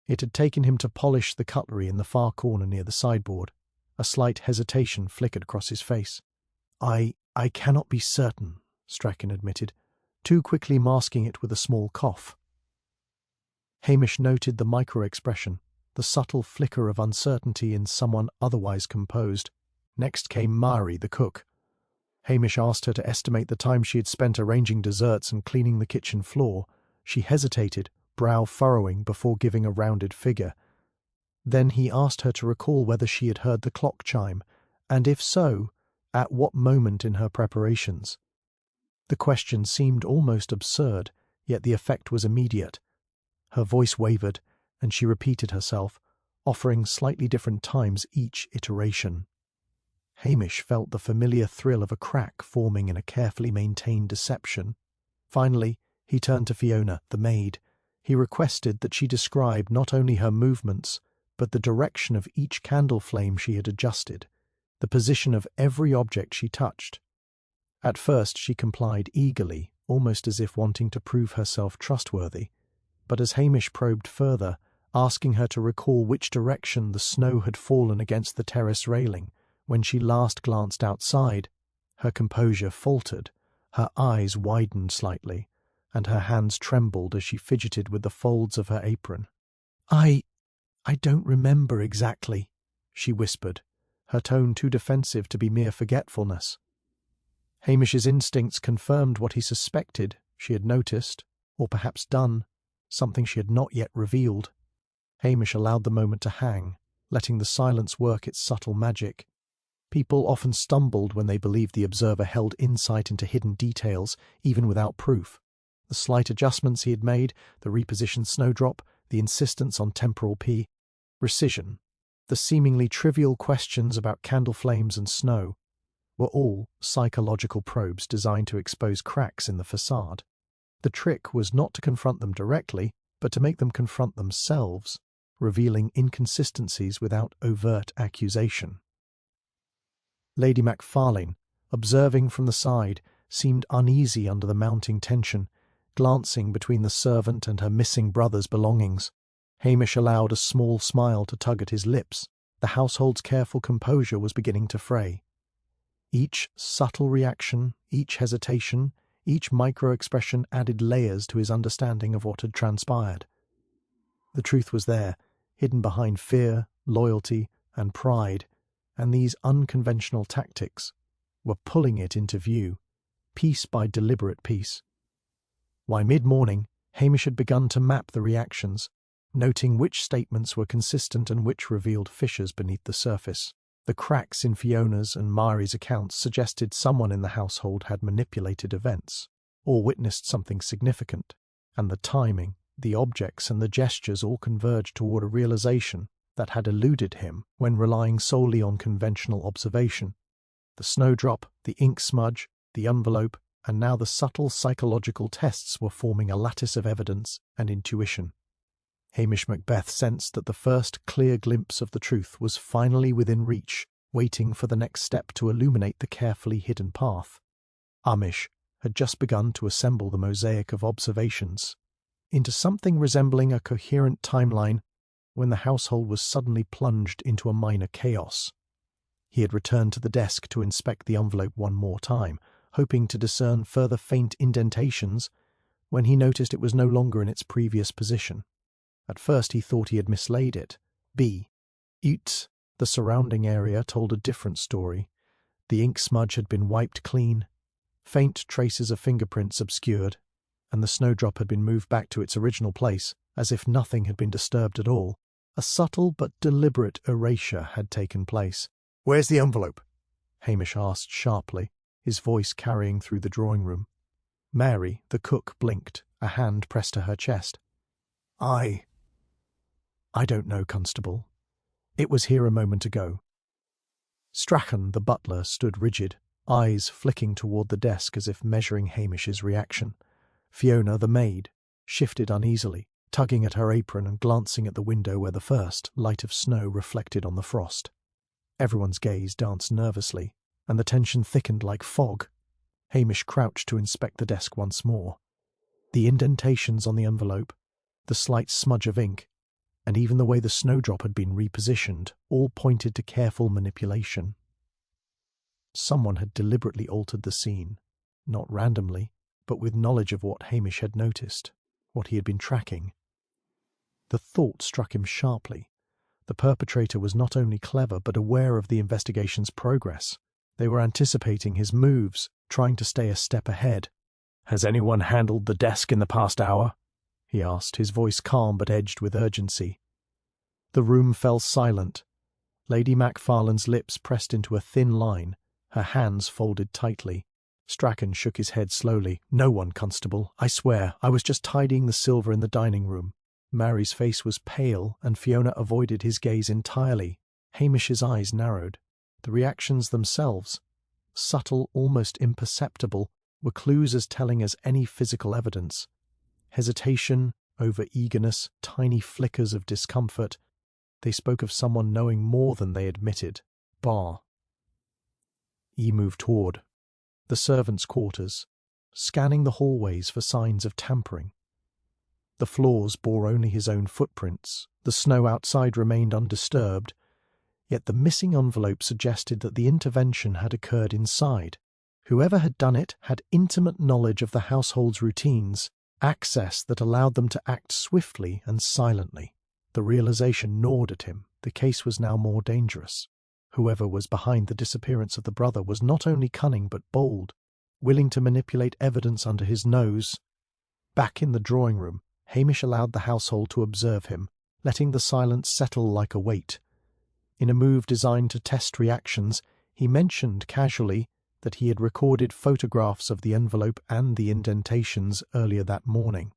it had taken him to polish the cutlery in the far corner near the sideboard, a slight hesitation flickered across his face. I cannot be certain," Strachan admitted, too quickly masking it with a small cough. Hamish noted the micro-expression, the subtle flicker of uncertainty in someone otherwise composed. Next came Mari, the cook. Hamish asked her to estimate the time she had spent arranging desserts and cleaning the kitchen floor. She hesitated, brow furrowing, before giving a rounded figure. Then he asked her to recall whether she had heard the clock chime, and if so, at what moment in her preparations. The question seemed almost absurd, yet the effect was immediate. Her voice wavered, and she repeated herself, offering slightly different times each iteration. Hamish felt the familiar thrill of a crack forming in a carefully maintained deception. Finally, he turned to Fiona, the maid. He requested that she describe not only her movements, but the direction of each candle flame she had adjusted, the position of every object she touched. At first she complied eagerly, almost as if wanting to prove herself trustworthy, but as Hamish probed further, asking her to recall which direction the snow had fallen against the terrace railing when she last glanced outside, her composure faltered, her eyes widened slightly, and her hands trembled as she fidgeted with the folds of her apron. I don't remember exactly," she whispered, her tone too defensive to be mere forgetfulness. Hamish's instincts confirmed what he suspected she had noticed, or perhaps done, something she had not yet revealed. Hamish allowed the moment to hang, letting the silence work its subtle magic. People often stumbled when they believed the observer held insight into hidden details, even without proof. The slight adjustments he had made, the repositioned snowdrop, the insistence on temporal precision, the seemingly trivial questions about candle flames and snow, were all psychological probes designed to expose cracks in the facade. The trick was not to confront them directly, but to make them confront themselves, revealing inconsistencies without overt accusation. Lady Macfarlane, observing from the side, seemed uneasy under the mounting tension, glancing between the servant and her missing brother's belongings. Hamish allowed a small smile to tug at his lips. The household's careful composure was beginning to fray. Each subtle reaction, each hesitation, each micro-expression added layers to his understanding of what had transpired. The truth was there, hidden behind fear, loyalty, and pride, and these unconventional tactics were pulling it into view, piece by deliberate piece. Why, mid-morning, Hamish had begun to map the reactions, noting which statements were consistent and which revealed fissures beneath the surface. The cracks in Fiona's and Mari's accounts suggested someone in the household had manipulated events, or witnessed something significant, and the timing, the objects and the gestures all converged toward a realization that had eluded him when relying solely on conventional observation. The snowdrop, the ink smudge, the envelope, and now the subtle psychological tests were forming a lattice of evidence and intuition. Hamish Macbeth sensed that the first clear glimpse of the truth was finally within reach, waiting for the next step to illuminate the carefully hidden path. Hamish had just begun to assemble the mosaic of observations into something resembling a coherent timeline when the household was suddenly plunged into a minor chaos. He had returned to the desk to inspect the envelope one more time, hoping to discern further faint indentations, when he noticed it was no longer in its previous position. At first he thought he had mislaid it. The surrounding area told a different story. The ink smudge had been wiped clean, faint traces of fingerprints obscured, and the snowdrop had been moved back to its original place, as if nothing had been disturbed at all. A subtle but deliberate erasure had taken place. "Where's the envelope?" Hamish asked sharply, his voice carrying through the drawing-room. Mary, the cook, blinked, a hand pressed to her chest. I don't know, Constable. It was here a moment ago." Strachan, the butler, stood rigid, eyes flicking toward the desk as if measuring Hamish's reaction. Fiona, the maid, shifted uneasily, tugging at her apron and glancing at the window where the first light of snow reflected on the frost. Everyone's gaze danced nervously, and the tension thickened like fog. Hamish crouched to inspect the desk once more. The indentations on the envelope, the slight smudge of ink, and even the way the snowdrop had been repositioned, all pointed to careful manipulation. Someone had deliberately altered the scene, not randomly, but with knowledge of what Hamish had noticed, what he had been tracking. The thought struck him sharply. The perpetrator was not only clever but aware of the investigation's progress. They were anticipating his moves, trying to stay a step ahead. "Has anyone handled the desk in the past hour?" he asked, his voice calm but edged with urgency. The room fell silent. Lady Macfarlane's lips pressed into a thin line, her hands folded tightly. Strachan shook his head slowly. "No one, Constable. I swear, I was just tidying the silver in the dining room." Mary's face was pale, and Fiona avoided his gaze entirely. Hamish's eyes narrowed. The reactions themselves, subtle, almost imperceptible, were clues as telling as any physical evidence. Hesitation, over-eagerness, tiny flickers of discomfort. They spoke of someone knowing more than they admitted. He moved toward the servants' quarters, scanning the hallways for signs of tampering. The floors bore only his own footprints. The snow outside remained undisturbed, yet the missing envelope suggested that the intervention had occurred inside. Whoever had done it had intimate knowledge of the household's routines, access that allowed them to act swiftly and silently. The realization gnawed at him. The case was now more dangerous. Whoever was behind the disappearance of the brother was not only cunning but bold, willing to manipulate evidence under his nose. Back in the drawing-room, Hamish allowed the household to observe him, letting the silence settle like a weight. In a move designed to test reactions, he mentioned casually that he had recorded photographs of the envelope and the indentations earlier that morning.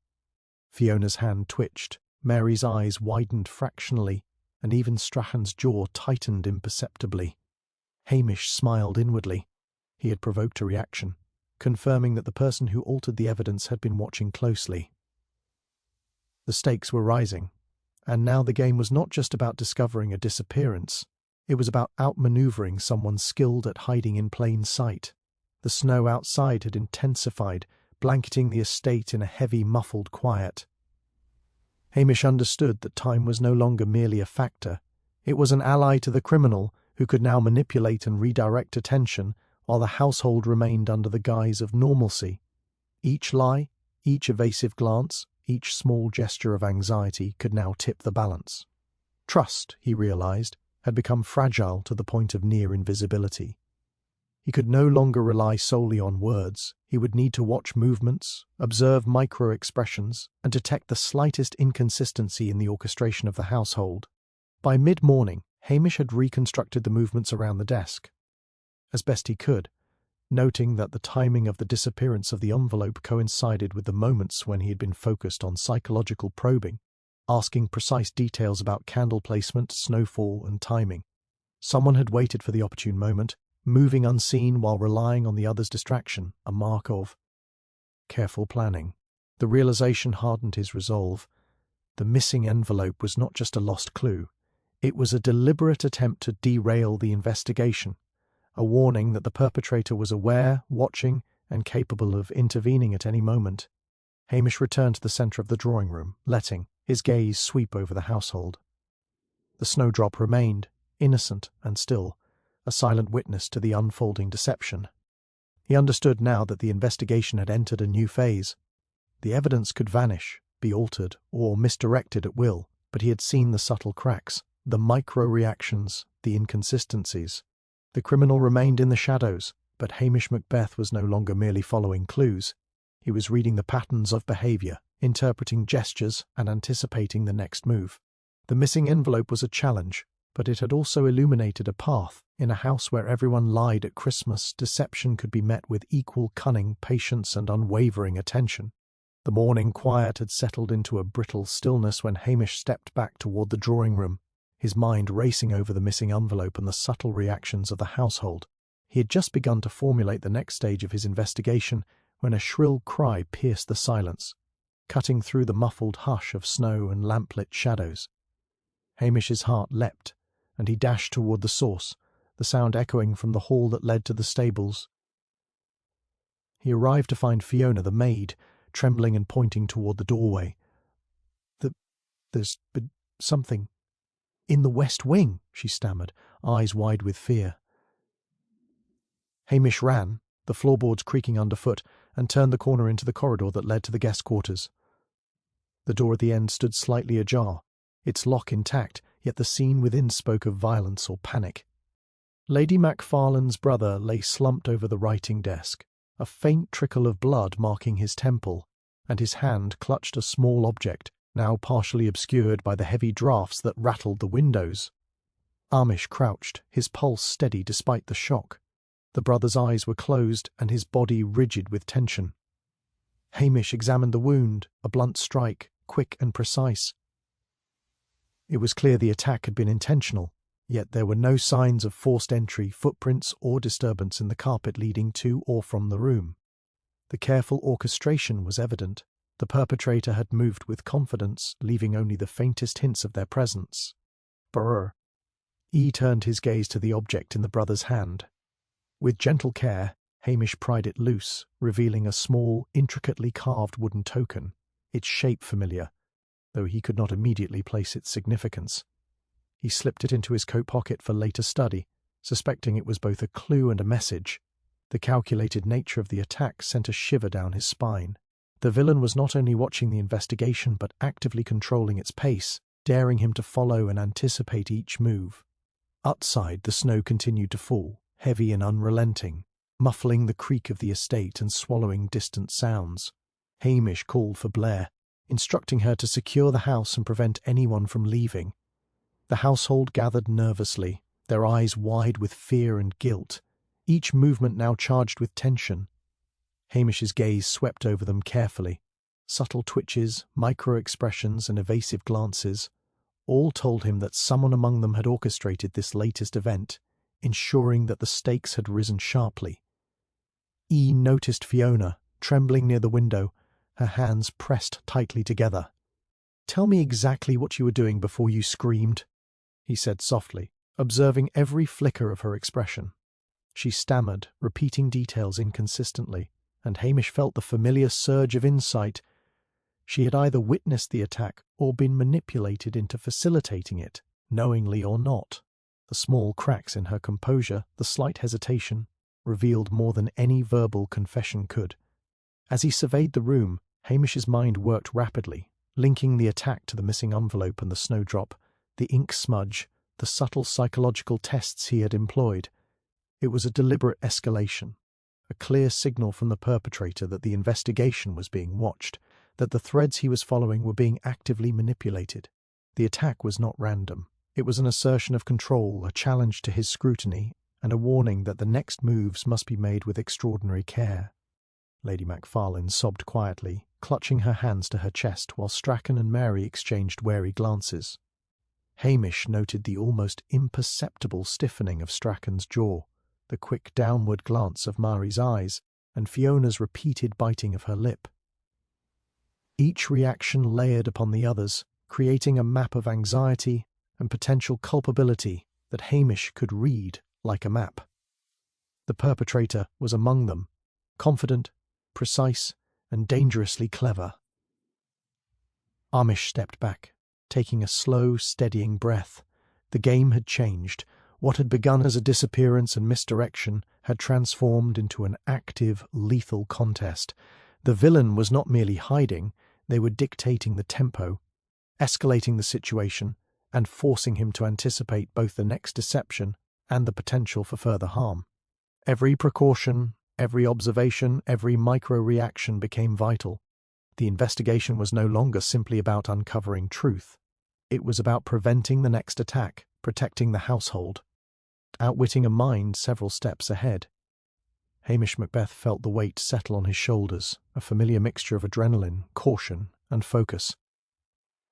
Fiona's hand twitched, Mary's eyes widened fractionally, and even Strachan's jaw tightened imperceptibly. Hamish smiled inwardly. He had provoked a reaction, confirming that the person who altered the evidence had been watching closely. The stakes were rising, and now the game was not just about discovering a disappearance. It was about outmaneuvering someone skilled at hiding in plain sight. The snow outside had intensified, blanketing the estate in a heavy, muffled quiet. Hamish understood that time was no longer merely a factor. It was an ally to the criminal who could now manipulate and redirect attention while the household remained under the guise of normalcy. Each lie, each evasive glance, each small gesture of anxiety could now tip the balance. Trust, he realized, had become fragile to the point of near invisibility. He could no longer rely solely on words. He would need to watch movements, observe micro-expressions, and detect the slightest inconsistency in the orchestration of the household. By mid-morning, Hamish had reconstructed the movements around the desk, as best he could, noting that the timing of the disappearance of the envelope coincided with the moments when he had been focused on psychological probing, asking precise details about candle placement, snowfall, and timing. Someone had waited for the opportune moment, moving unseen while relying on the other's distraction, a mark of careful planning. The realization hardened his resolve. The missing envelope was not just a lost clue. It was a deliberate attempt to derail the investigation, a warning that the perpetrator was aware, watching, and capable of intervening at any moment. Hamish returned to the centre of the drawing room, letting his gaze sweep over the household. The snowdrop remained, innocent and still, a silent witness to the unfolding deception. He understood now that the investigation had entered a new phase. The evidence could vanish, be altered, or misdirected at will, but he had seen the subtle cracks, the micro-reactions, the inconsistencies. The criminal remained in the shadows, but Hamish Macbeth was no longer merely following clues. He was reading the patterns of behaviour, interpreting gestures, and anticipating the next move. The missing envelope was a challenge, but it had also illuminated a path. In a house where everyone lied at Christmas, deception could be met with equal cunning, patience, and unwavering attention. The morning quiet had settled into a brittle stillness when Hamish stepped back toward the drawing room, his mind racing over the missing envelope and the subtle reactions of the household. He had just begun to formulate the next stage of his investigation when a shrill cry pierced the silence, cutting through the muffled hush of snow and lamplit shadows. Hamish's heart leapt, and he dashed toward the source, the sound echoing from the hall that led to the stables. He arrived to find Fiona, the maid, trembling and pointing toward the doorway. There's been something in the west wing, she stammered, eyes wide with fear. Hamish ran, the floorboards creaking underfoot, and turned the corner into the corridor that led to the guest quarters. The door at the end stood slightly ajar, its lock intact, yet the scene within spoke of violence or panic. Lady Macfarlane's brother lay slumped over the writing desk, a faint trickle of blood marking his temple, and his hand clutched a small object, now partially obscured by the heavy draughts that rattled the windows. Hamish crouched, his pulse steady despite the shock. The brother's eyes were closed and his body rigid with tension. Hamish examined the wound, a blunt strike, quick and precise. It was clear the attack had been intentional, yet there were no signs of forced entry, footprints, or disturbance in the carpet leading to or from the room. The careful orchestration was evident. The perpetrator had moved with confidence, leaving only the faintest hints of their presence. Brr. He turned his gaze to the object in the brother's hand. With gentle care, Hamish pried it loose, revealing a small, intricately carved wooden token, its shape familiar, though he could not immediately place its significance. He slipped it into his coat pocket for later study, suspecting it was both a clue and a message. The calculated nature of the attack sent a shiver down his spine. The villain was not only watching the investigation but actively controlling its pace, daring him to follow and anticipate each move. Outside, the snow continued to fall, heavy and unrelenting, muffling the creak of the estate and swallowing distant sounds. Hamish called for Blair, instructing her to secure the house and prevent anyone from leaving. The household gathered nervously, their eyes wide with fear and guilt, each movement now charged with tension. Hamish's gaze swept over them carefully. Subtle twitches, micro-expressions, and evasive glances all told him that someone among them had orchestrated this latest event, ensuring that the stakes had risen sharply. He noticed Fiona, trembling near the window, her hands pressed tightly together. "Tell me exactly what you were doing before you screamed," he said softly, observing every flicker of her expression. She stammered, repeating details inconsistently, and Hamish felt the familiar surge of insight. She had either witnessed the attack or been manipulated into facilitating it, knowingly or not. The small cracks in her composure, the slight hesitation, revealed more than any verbal confession could. As he surveyed the room, Hamish's mind worked rapidly, linking the attack to the missing envelope and the snowdrop, the ink smudge, the subtle psychological tests he had employed. It was a deliberate escalation, a clear signal from the perpetrator that the investigation was being watched, that the threads he was following were being actively manipulated. The attack was not random. It was an assertion of control, a challenge to his scrutiny, and a warning that the next moves must be made with extraordinary care. Lady Macfarlane sobbed quietly, clutching her hands to her chest, while Strachan and Mary exchanged wary glances. Hamish noted the almost imperceptible stiffening of Strachan's jaw, the quick downward glance of Mary's eyes, and Fiona's repeated biting of her lip. Each reaction layered upon the others, creating a map of anxiety and potential culpability that Hamish could read like a map. The perpetrator was among them, confident, precise, and dangerously clever. Hamish stepped back, taking a slow, steadying breath. The game had changed. What had begun as a disappearance and misdirection had transformed into an active, lethal contest. The villain was not merely hiding, they were dictating the tempo, escalating the situation, and forcing him to anticipate both the next deception and the potential for further harm. Every precaution, every observation, every micro-reaction became vital. The investigation was no longer simply about uncovering truth. It was about preventing the next attack, protecting the household, outwitting a mind several steps ahead. Hamish Macbeth felt the weight settle on his shoulders, a familiar mixture of adrenaline, caution, and focus.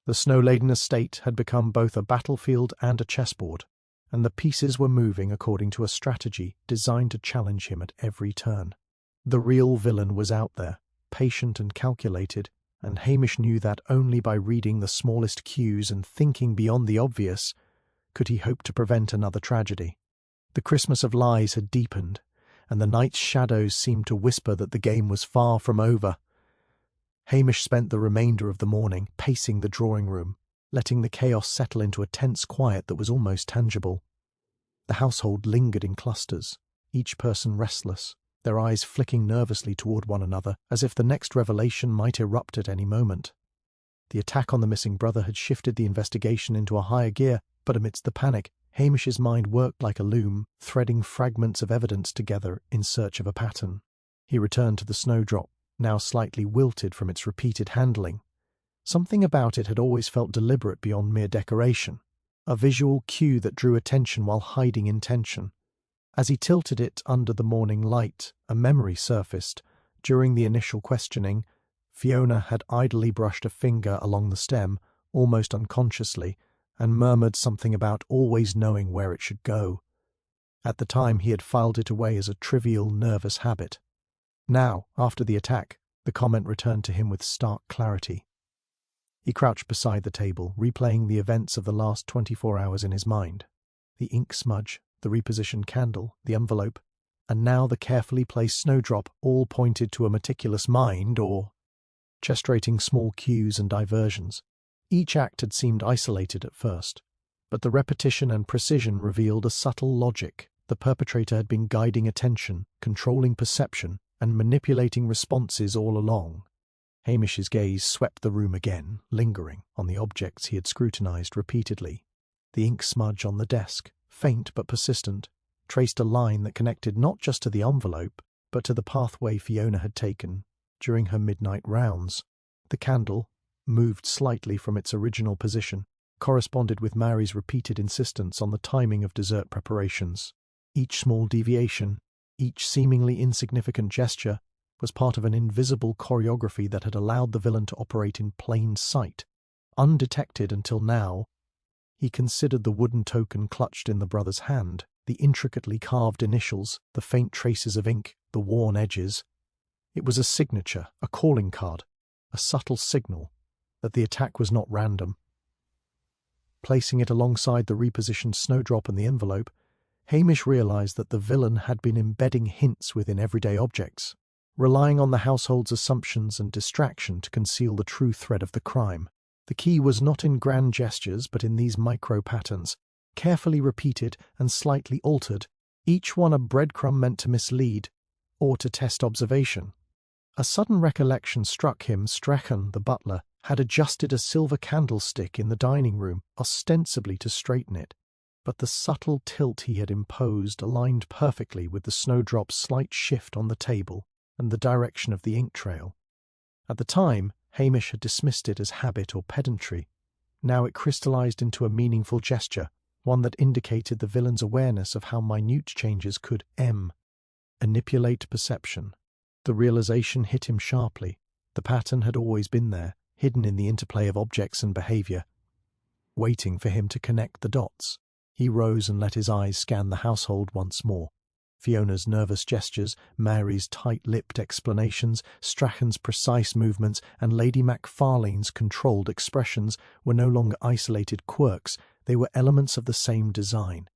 The snow-laden estate had become both a battlefield and a chessboard, and the pieces were moving according to a strategy designed to challenge him at every turn. The real villain was out there, patient and calculated, and Hamish knew that only by reading the smallest cues and thinking beyond the obvious could he hope to prevent another tragedy. The Christmas of lies had deepened, and the night's shadows seemed to whisper that the game was far from over. Hamish spent the remainder of the morning pacing the drawing room, letting the chaos settle into a tense quiet that was almost tangible. The household lingered in clusters, each person restless, their eyes flicking nervously toward one another, as if the next revelation might erupt at any moment. The attack on the missing brother had shifted the investigation into a higher gear, but amidst the panic, Hamish's mind worked like a loom, threading fragments of evidence together in search of a pattern. He returned to the snowdrop, now slightly wilted from its repeated handling. Something about it had always felt deliberate beyond mere decoration, a visual cue that drew attention while hiding intention. As he tilted it under the morning light, a memory surfaced. During the initial questioning, Fiona had idly brushed a finger along the stem, almost unconsciously, and murmured something about always knowing where it should go. At the time he had filed it away as a trivial, nervous habit. Now, after the attack, the comment returned to him with stark clarity. He crouched beside the table, replaying the events of the last 24 hours in his mind. The ink smudge, the repositioned candle, the envelope, and now the carefully placed snowdrop all pointed to a meticulous mind or orchestrating small cues and diversions. Each act had seemed isolated at first, but the repetition and precision revealed a subtle logic. The perpetrator had been guiding attention, controlling perception, and manipulating responses all along. Hamish's gaze swept the room again, lingering on the objects he had scrutinized repeatedly. The ink smudge on the desk, faint but persistent, traced a line that connected not just to the envelope, but to the pathway Fiona had taken during her midnight rounds. The candle, moved slightly from its original position, corresponded with Mary's repeated insistence on the timing of dessert preparations. Each small deviation, each seemingly insignificant gesture, was part of an invisible choreography that had allowed the villain to operate in plain sight, undetected until now. He considered the wooden token clutched in the brother's hand, the intricately carved initials, the faint traces of ink, the worn edges. It was a signature, a calling card, a subtle signal. that the attack was not random. Placing it alongside the repositioned snowdrop and the envelope, Hamish realized that the villain had been embedding hints within everyday objects, relying on the household's assumptions and distraction to conceal the true thread of the crime. The key was not in grand gestures, but in these micro-patterns, carefully repeated and slightly altered, each one a breadcrumb meant to mislead or to test observation. A sudden recollection struck him. Strachan, the butler, had adjusted a silver candlestick in the dining room, ostensibly to straighten it, but the subtle tilt he had imposed aligned perfectly with the snowdrop's slight shift on the table and the direction of the ink trail. At the time, Hamish had dismissed it as habit or pedantry. Now it crystallized into a meaningful gesture, one that indicated the villain's awareness of how minute changes could manipulate perception. The realization hit him sharply. The pattern had always been there, hidden in the interplay of objects and behavior, waiting for him to connect the dots. He rose and let his eyes scan the household once more. Fiona's nervous gestures, Mary's tight-lipped explanations, Strachan's precise movements, and Lady Macfarlane's controlled expressions were no longer isolated quirks, they were elements of the same design.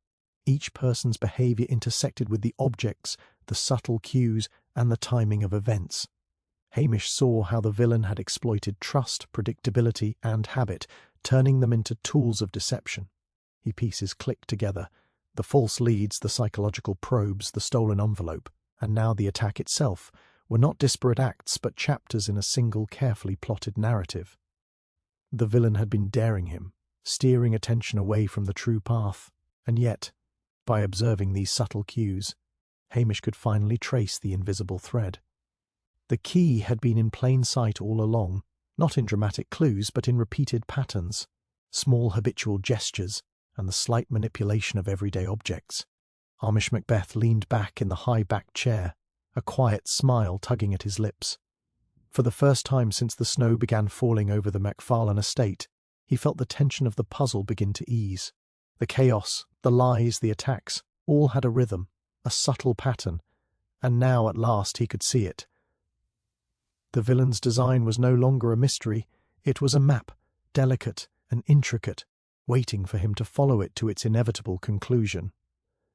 Each person's behavior intersected with the objects, the subtle cues, and the timing of events. Hamish saw how the villain had exploited trust, predictability, and habit, turning them into tools of deception. His pieces clicked together. The false leads, the psychological probes, the stolen envelope, and now the attack itself, were not disparate acts but chapters in a single carefully plotted narrative. The villain had been daring him, steering attention away from the true path, and yet, by observing these subtle cues, Hamish could finally trace the invisible thread. The key had been in plain sight all along, not in dramatic clues but in repeated patterns, small habitual gestures, and the slight manipulation of everyday objects. Hamish Macbeth leaned back in the high-backed chair, a quiet smile tugging at his lips. For the first time since the snow began falling over the Macfarlane estate, he felt the tension of the puzzle begin to ease. The chaos, the lies, the attacks, all had a rhythm, a subtle pattern, and now at last he could see it. The villain's design was no longer a mystery, it was a map, delicate and intricate, waiting for him to follow it to its inevitable conclusion.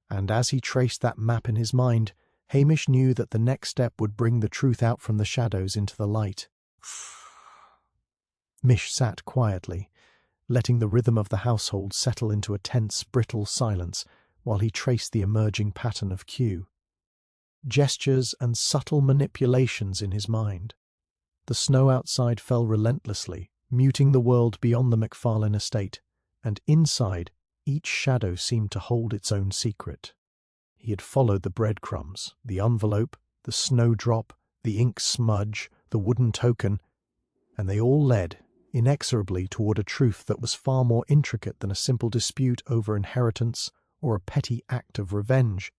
And as he traced that map in his mind, Hamish knew that the next step would bring the truth out from the shadows into the light. Mish sat quietly, letting the rhythm of the household settle into a tense, brittle silence while he traced the emerging pattern of cue. Gestures and subtle manipulations in his mind. The snow outside fell relentlessly, muting the world beyond the Macfarlane estate, and inside, each shadow seemed to hold its own secret. He had followed the breadcrumbs, the envelope, the snowdrop, the ink smudge, the wooden token, and they all led, inexorably, toward a truth that was far more intricate than a simple dispute over inheritance or a petty act of revenge.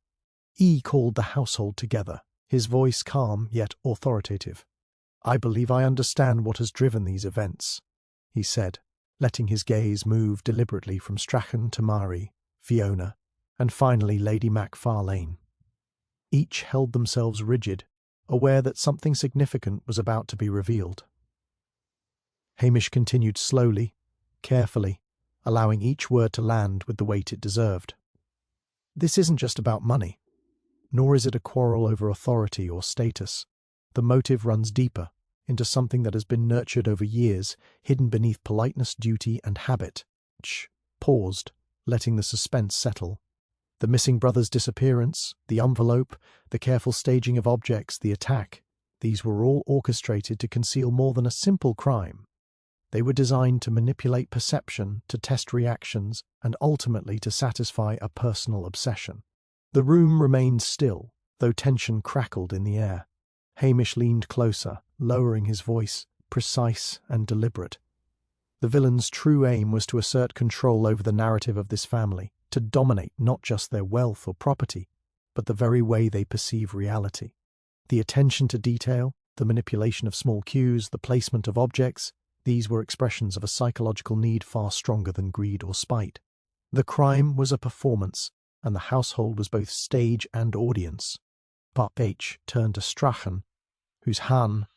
He called the household together, his voice calm yet authoritative. "I believe I understand what has driven these events," he said, letting his gaze move deliberately from Strachan to Mary, Fiona, and finally Lady Macfarlane. Each held themselves rigid, aware that something significant was about to be revealed. Hamish continued slowly, carefully, allowing each word to land with the weight it deserved. "This isn't just about money, nor is it a quarrel over authority or status. The motive runs deeper, into something that has been nurtured over years, hidden beneath politeness, duty, and habit." Paused, letting the suspense settle. The missing brother's disappearance, the envelope, the careful staging of objects, the attack, these were all orchestrated to conceal more than a simple crime. They were designed to manipulate perception, to test reactions, and ultimately to satisfy a personal obsession. The room remained still, though tension crackled in the air. Hamish leaned closer, lowering his voice, precise and deliberate. The villain's true aim was to assert control over the narrative of this family, to dominate not just their wealth or property, but the very way they perceive reality. The attention to detail, the manipulation of small cues, the placement of objects, these were expressions of a psychological need far stronger than greed or spite. The crime was a performance, and the household was both stage and audience. But H turned to Strachan, whose hand,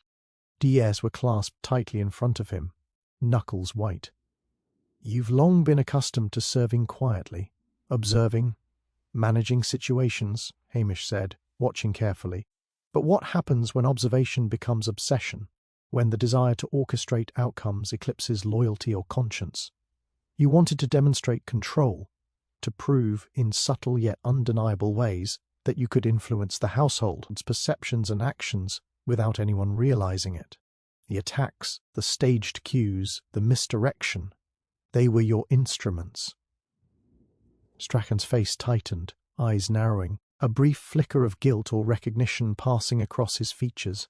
Diaz were clasped tightly in front of him. knuckles white. "You've long been accustomed to serving quietly, observing, managing situations," Hamish said, watching carefully. "But what happens when observation becomes obsession, when the desire to orchestrate outcomes eclipses loyalty or conscience? You wanted to demonstrate control, to prove, in subtle yet undeniable ways, that you could influence the household's perceptions and actions without anyone realizing it. The attacks, the staged cues, the misdirection, they were your instruments." Strachan's face tightened, eyes narrowing, a brief flicker of guilt or recognition passing across his features.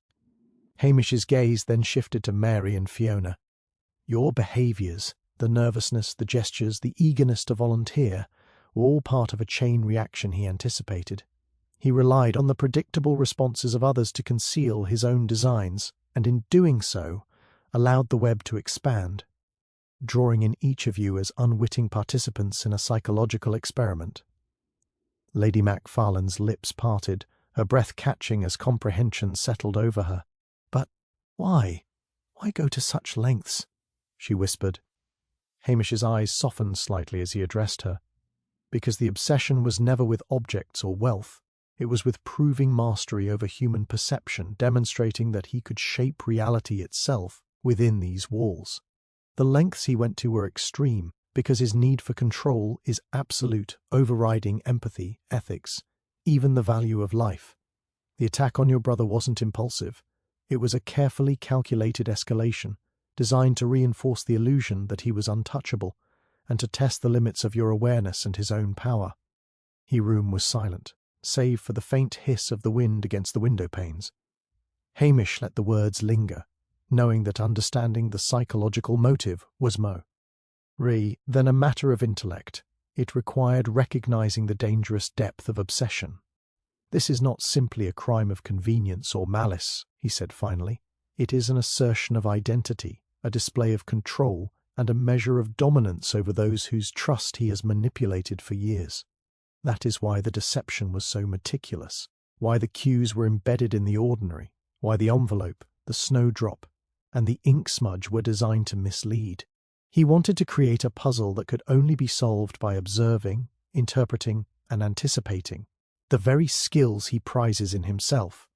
Hamish's gaze then shifted to Mary and Fiona. "Your behaviours, the nervousness, the gestures, the eagerness to volunteer, were all part of a chain reaction he anticipated. He relied on the predictable responses of others to conceal his own designs, and in doing so, allowed the web to expand, drawing in each of you as unwitting participants in a psychological experiment." Lady Macfarlane's lips parted, her breath catching as comprehension settled over her. "But why? Why go to such lengths?" she whispered. Hamish's eyes softened slightly as he addressed her. "Because the obsession was never with objects or wealth. It was with proving mastery over human perception, demonstrating that he could shape reality itself within these walls. The lengths he went to were extreme, because his need for control is absolute, overriding empathy, ethics, even the value of life. The attack on your brother wasn't impulsive. It was a carefully calculated escalation, designed to reinforce the illusion that he was untouchable, and to test the limits of your awareness and his own power." The room was silent, save for the faint hiss of the wind against the window panes. Hamish let the words linger, knowing that understanding the psychological motive was then a matter of intellect. It required recognizing the dangerous depth of obsession. "This is not simply a crime of convenience or malice," he said finally. "It is an assertion of identity, a display of control, and a measure of dominance over those whose trust he has manipulated for years. That is why the deception was so meticulous, why the cues were embedded in the ordinary, why the envelope, the snowdrop, and the ink smudge were designed to mislead. He wanted to create a puzzle that could only be solved by observing, interpreting, and anticipating, the very skills he prizes in himself."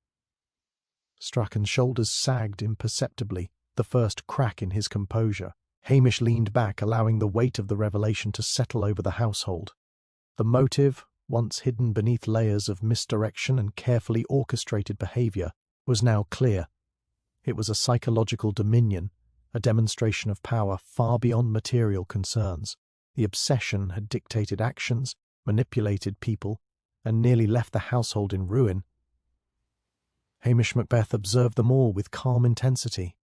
Strachan's shoulders sagged imperceptibly, the first crack in his composure. Hamish leaned back, allowing the weight of the revelation to settle over the household. The motive, once hidden beneath layers of misdirection and carefully orchestrated behavior, was now clear. It was a psychological dominion, a demonstration of power far beyond material concerns. The obsession had dictated actions, manipulated people, and nearly left the household in ruin. Hamish Macbeth observed them all with calm intensity,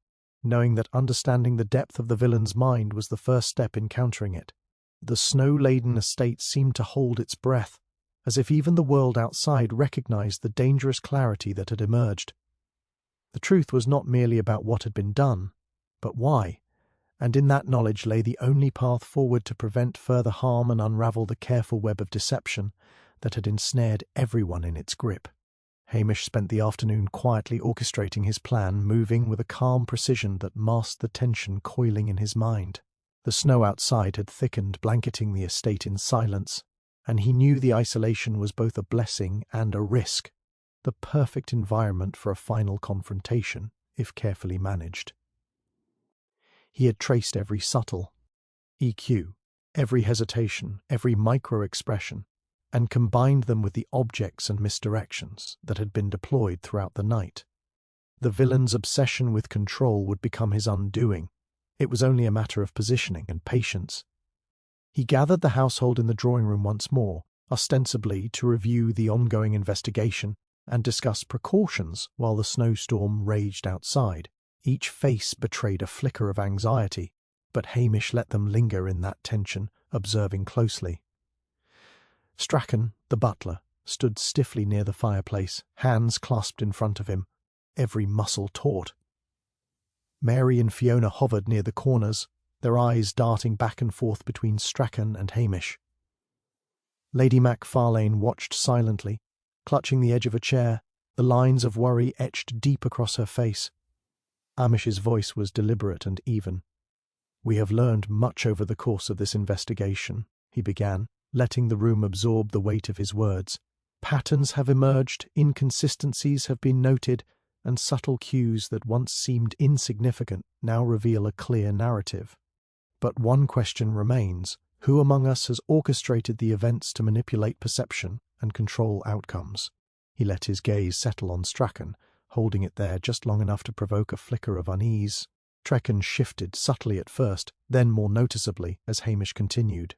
knowing that understanding the depth of the villain's mind was the first step in countering it. The snow-laden estate seemed to hold its breath, as if even the world outside recognized the dangerous clarity that had emerged. The truth was not merely about what had been done, but why, and in that knowledge lay the only path forward to prevent further harm and unravel the careful web of deception that had ensnared everyone in its grip. Hamish spent the afternoon quietly orchestrating his plan, moving with a calm precision that masked the tension coiling in his mind. The snow outside had thickened, blanketing the estate in silence, and he knew the isolation was both a blessing and a risk, the perfect environment for a final confrontation, if carefully managed. He had traced every subtle EQ, every hesitation, every micro-expression, and combined them with the objects and misdirections that had been deployed throughout the night. The villain's obsession with control would become his undoing. It was only a matter of positioning and patience. He gathered the household in the drawing-room once more, ostensibly to review the ongoing investigation and discuss precautions while the snowstorm raged outside. Each face betrayed a flicker of anxiety, but Hamish let them linger in that tension, observing closely. Strachan, the butler, stood stiffly near the fireplace, hands clasped in front of him, every muscle taut. Mary and Fiona hovered near the corners, their eyes darting back and forth between Strachan and Hamish. Lady Macfarlane watched silently, clutching the edge of a chair, the lines of worry etched deep across her face. Hamish's voice was deliberate and even. "We have learned much over the course of this investigation," he began, letting the room absorb the weight of his words. "Patterns have emerged, inconsistencies have been noted, and subtle cues that once seemed insignificant now reveal a clear narrative. But one question remains: who among us has orchestrated the events to manipulate perception and control outcomes?" He let his gaze settle on Strachan, holding it there just long enough to provoke a flicker of unease. Strachan shifted subtly at first, then more noticeably as Hamish continued.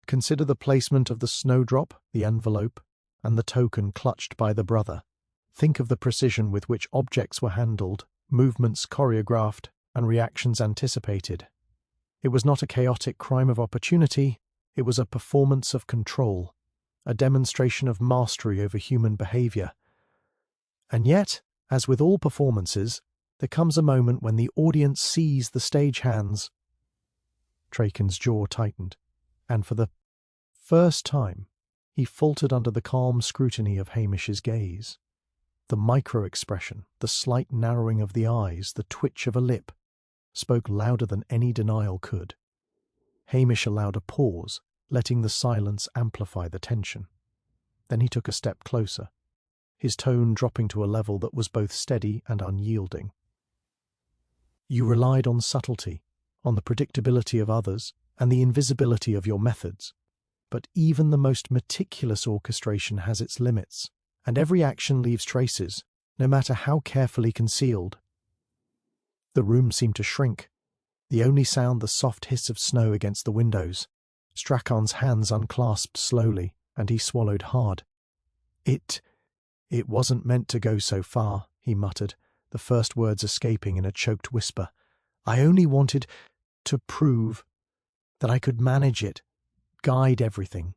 "Consider the placement of the snowdrop, the envelope, and the token clutched by the brother. Think of the precision with which objects were handled, movements choreographed, and reactions anticipated. It was not a chaotic crime of opportunity, it was a performance of control, a demonstration of mastery over human behavior. And yet, as with all performances, there comes a moment when the audience sees the stagehands." Traken's jaw tightened, and for the first time he faltered under the calm scrutiny of Hamish's gaze. The micro-expression, the slight narrowing of the eyes, the twitch of a lip, spoke louder than any denial could. Hamish allowed a pause, letting the silence amplify the tension. Then he took a step closer, his tone dropping to a level that was both steady and unyielding. "You relied on subtlety, on the predictability of others, and the invisibility of your methods. But even the most meticulous orchestration has its limits, and every action leaves traces, no matter how carefully concealed." The room seemed to shrink, the only sound the soft hiss of snow against the windows. Strachan's hands unclasped slowly, and he swallowed hard. It wasn't meant to go so far," he muttered, the first words escaping in a choked whisper. "I only wanted to prove that I could manage it, guide everything.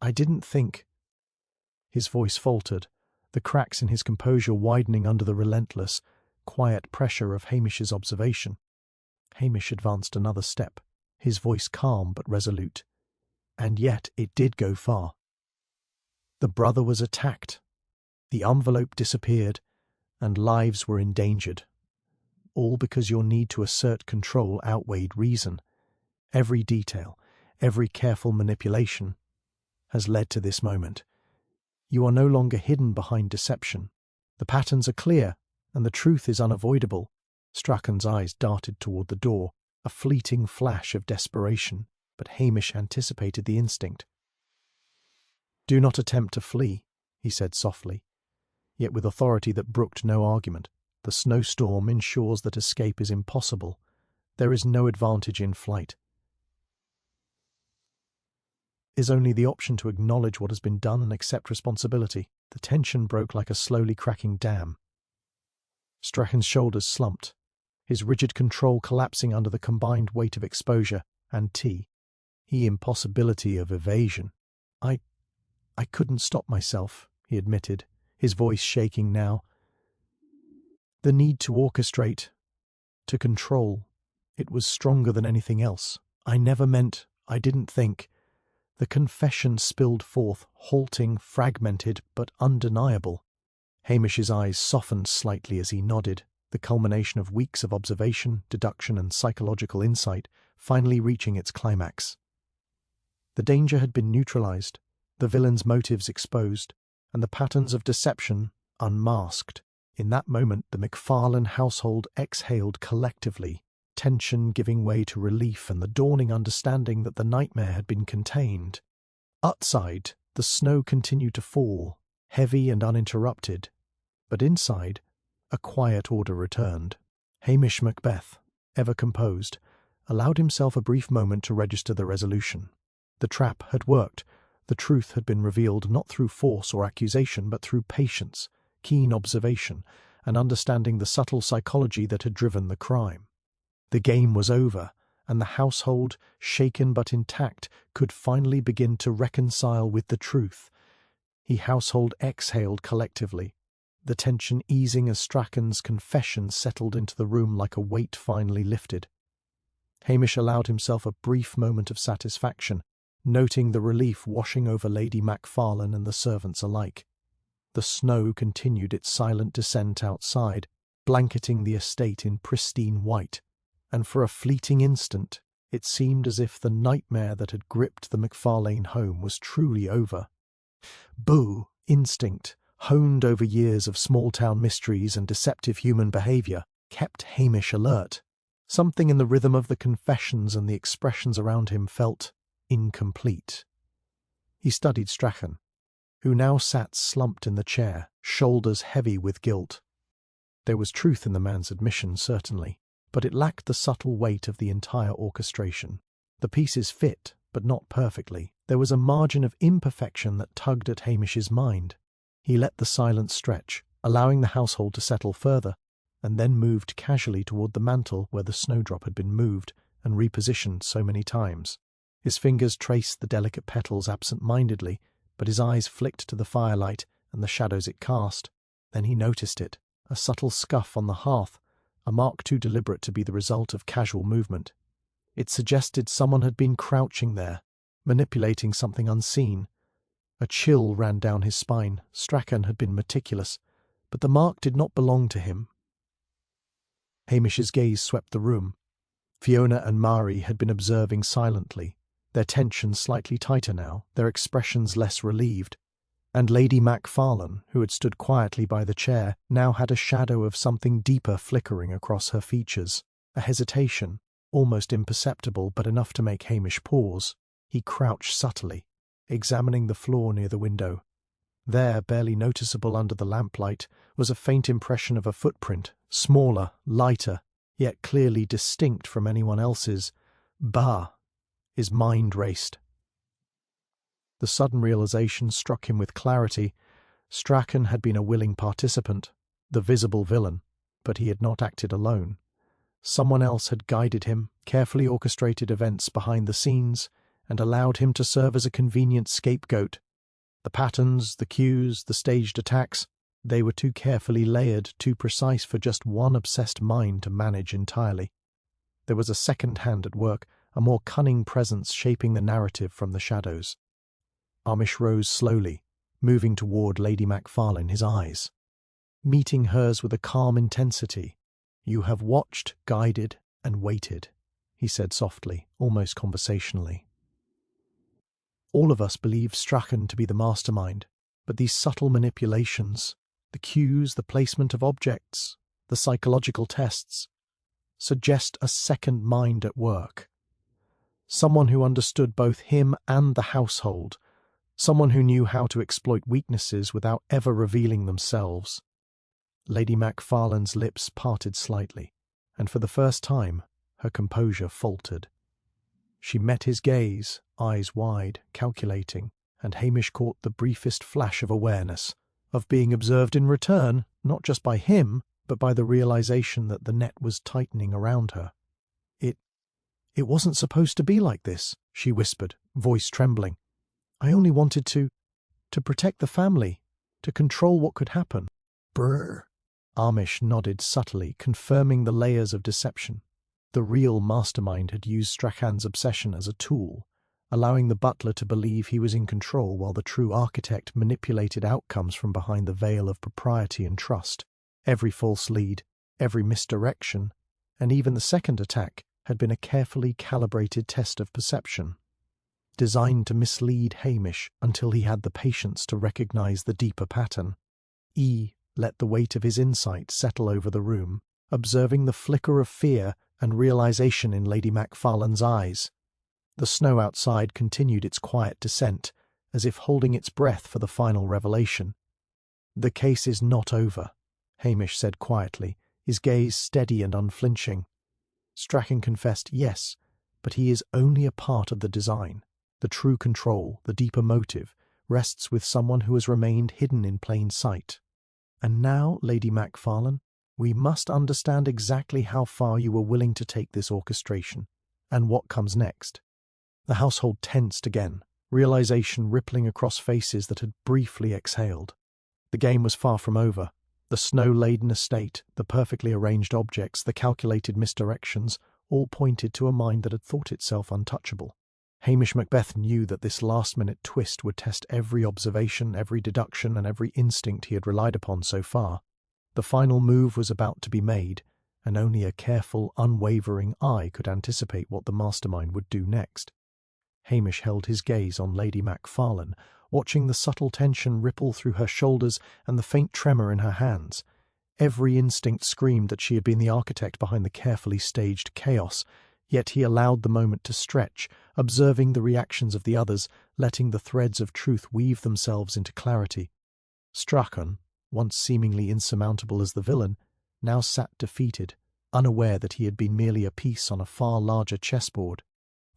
I didn't think—" His voice faltered, the cracks in his composure widening under the relentless, quiet pressure of Hamish's observation. Hamish advanced another step, his voice calm but resolute. "And yet it did go far. The brother was attacked, the envelope disappeared, and lives were endangered. All because your need to assert control outweighed reason. Every detail, every careful manipulation has led to this moment. You are no longer hidden behind deception. The patterns are clear, and the truth is unavoidable." Strachan's eyes darted toward the door, a fleeting flash of desperation, but Hamish anticipated the instinct. "Do not attempt to flee," he said softly, yet with authority that brooked no argument. "The snowstorm ensures that escape is impossible. There is no advantage in flight. Is only the option to acknowledge what has been done and accept responsibility." The tension broke like a slowly cracking dam. Strachan's shoulders slumped, his rigid control collapsing under the combined weight of exposure and impossibility of evasion. I couldn't stop myself," he admitted, his voice shaking now. "The need to orchestrate, to control, it was stronger than anything else. I never meant, I didn't think." The confession spilled forth, halting, fragmented, but undeniable. Hamish's eyes softened slightly as he nodded, the culmination of weeks of observation, deduction, and psychological insight finally reaching its climax. The danger had been neutralized, the villain's motives exposed, and the patterns of deception unmasked. In that moment the McFarlane household exhaled collectively, tension giving way to relief and the dawning understanding that the nightmare had been contained. Outside, the snow continued to fall, heavy and uninterrupted, but inside, a quiet order returned. Hamish Macbeth, ever composed, allowed himself a brief moment to register the resolution. The trap had worked. The truth had been revealed not through force or accusation, but through patience, keen observation, and understanding the subtle psychology that had driven the crime. The game was over, and the household, shaken but intact, could finally begin to reconcile with the truth. The household exhaled collectively, the tension easing as Strachan's confession settled into the room like a weight finally lifted. Hamish allowed himself a brief moment of satisfaction, noting the relief washing over Lady Macfarlane and the servants alike. The snow continued its silent descent outside, blanketing the estate in pristine white, and for a fleeting instant It seemed as if the nightmare that had gripped the Macfarlane home was truly over. Boo, instinct, honed over years of small-town mysteries and deceptive human behaviour, kept Hamish alert. Something in the rhythm of the confessions and the expressions around him felt incomplete. He studied Strachan, who now sat slumped in the chair, shoulders heavy with guilt. There was truth in the man's admission, certainly, but it lacked the subtle weight of the entire orchestration. The pieces fit, but not perfectly. There was a margin of imperfection that tugged at Hamish's mind. He let the silence stretch, allowing the household to settle further, and then moved casually toward the mantel where the snowdrop had been moved and repositioned so many times. His fingers traced the delicate petals absent-mindedly, but his eyes flicked to the firelight and the shadows it cast. Then he noticed it, a subtle scuff on the hearth, a mark too deliberate to be the result of casual movement. It suggested someone had been crouching there, manipulating something unseen. A chill ran down his spine. Strachan had been meticulous, but the mark did not belong to him. Hamish's gaze swept the room. Fiona and Mari had been observing silently, their tension slightly tighter now, their expressions less relieved. And Lady Macfarlane, who had stood quietly by the chair, now had a shadow of something deeper flickering across her features, a hesitation, almost imperceptible but enough to make Hamish pause. He crouched subtly, examining the floor near the window. There, barely noticeable under the lamplight, was a faint impression of a footprint, smaller, lighter, yet clearly distinct from anyone else's. Bah! His mind raced. The sudden realization struck him with clarity. Strachan had been a willing participant, the visible villain, but he had not acted alone. Someone else had guided him, carefully orchestrated events behind the scenes, and allowed him to serve as a convenient scapegoat. The patterns, the cues, the staged attacks, they were too carefully layered, too precise for just one obsessed mind to manage entirely. There was a second hand at work, a more cunning presence shaping the narrative from the shadows. Hamish rose slowly, moving toward Lady Macfarlane, his eyes meeting hers with a calm intensity. "You have watched, guided, and waited," he said softly, almost conversationally. "All of us believe Strachan to be the mastermind, but these subtle manipulations, the cues, the placement of objects, the psychological tests, suggest a second mind at work. Someone who understood both him and the household, someone who knew how to exploit weaknesses without ever revealing themselves." Lady Macfarlane's lips parted slightly, and for the first time her composure faltered. She met his gaze, eyes wide, calculating, and Hamish caught the briefest flash of awareness, of being observed in return, not just by him, but by the realization that the net was tightening around her. It wasn't supposed to be like this," she whispered, voice trembling. "I only wanted to protect the family, to control what could happen." "Brr." Hamish nodded subtly, confirming the layers of deception. The real mastermind had used Strachan's obsession as a tool, allowing the butler to believe he was in control while the true architect manipulated outcomes from behind the veil of propriety and trust. Every false lead, every misdirection, and even the second attack had been a carefully calibrated test of perception, designed to mislead Hamish until he had the patience to recognize the deeper pattern. He let the weight of his insight settle over the room, observing the flicker of fear and realization in Lady Macfarlane's eyes. The snow outside continued its quiet descent, as if holding its breath for the final revelation. "The case is not over," Hamish said quietly, his gaze steady and unflinching. Strachan confessed yes, but he is only a part of the design. The true control, the deeper motive, rests with someone who has remained hidden in plain sight. And now, Lady Macfarlane, we must understand exactly how far you were willing to take this orchestration, and what comes next. The household tensed again, realization rippling across faces that had briefly exhaled. The game was far from over. The snow-laden estate, the perfectly arranged objects, the calculated misdirections, all pointed to a mind that had thought itself untouchable. Hamish Macbeth knew that this last-minute twist would test every observation, every deduction, and every instinct he had relied upon so far. The final move was about to be made, and only a careful, unwavering eye could anticipate what the mastermind would do next. Hamish held his gaze on Lady Macfarlane, watching the subtle tension ripple through her shoulders and the faint tremor in her hands. Every instinct screamed that she had been the architect behind the carefully staged chaos, yet he allowed the moment to stretch, observing the reactions of the others, letting the threads of truth weave themselves into clarity. Strachan, once seemingly insurmountable as the villain, now sat defeated, unaware that he had been merely a piece on a far larger chessboard.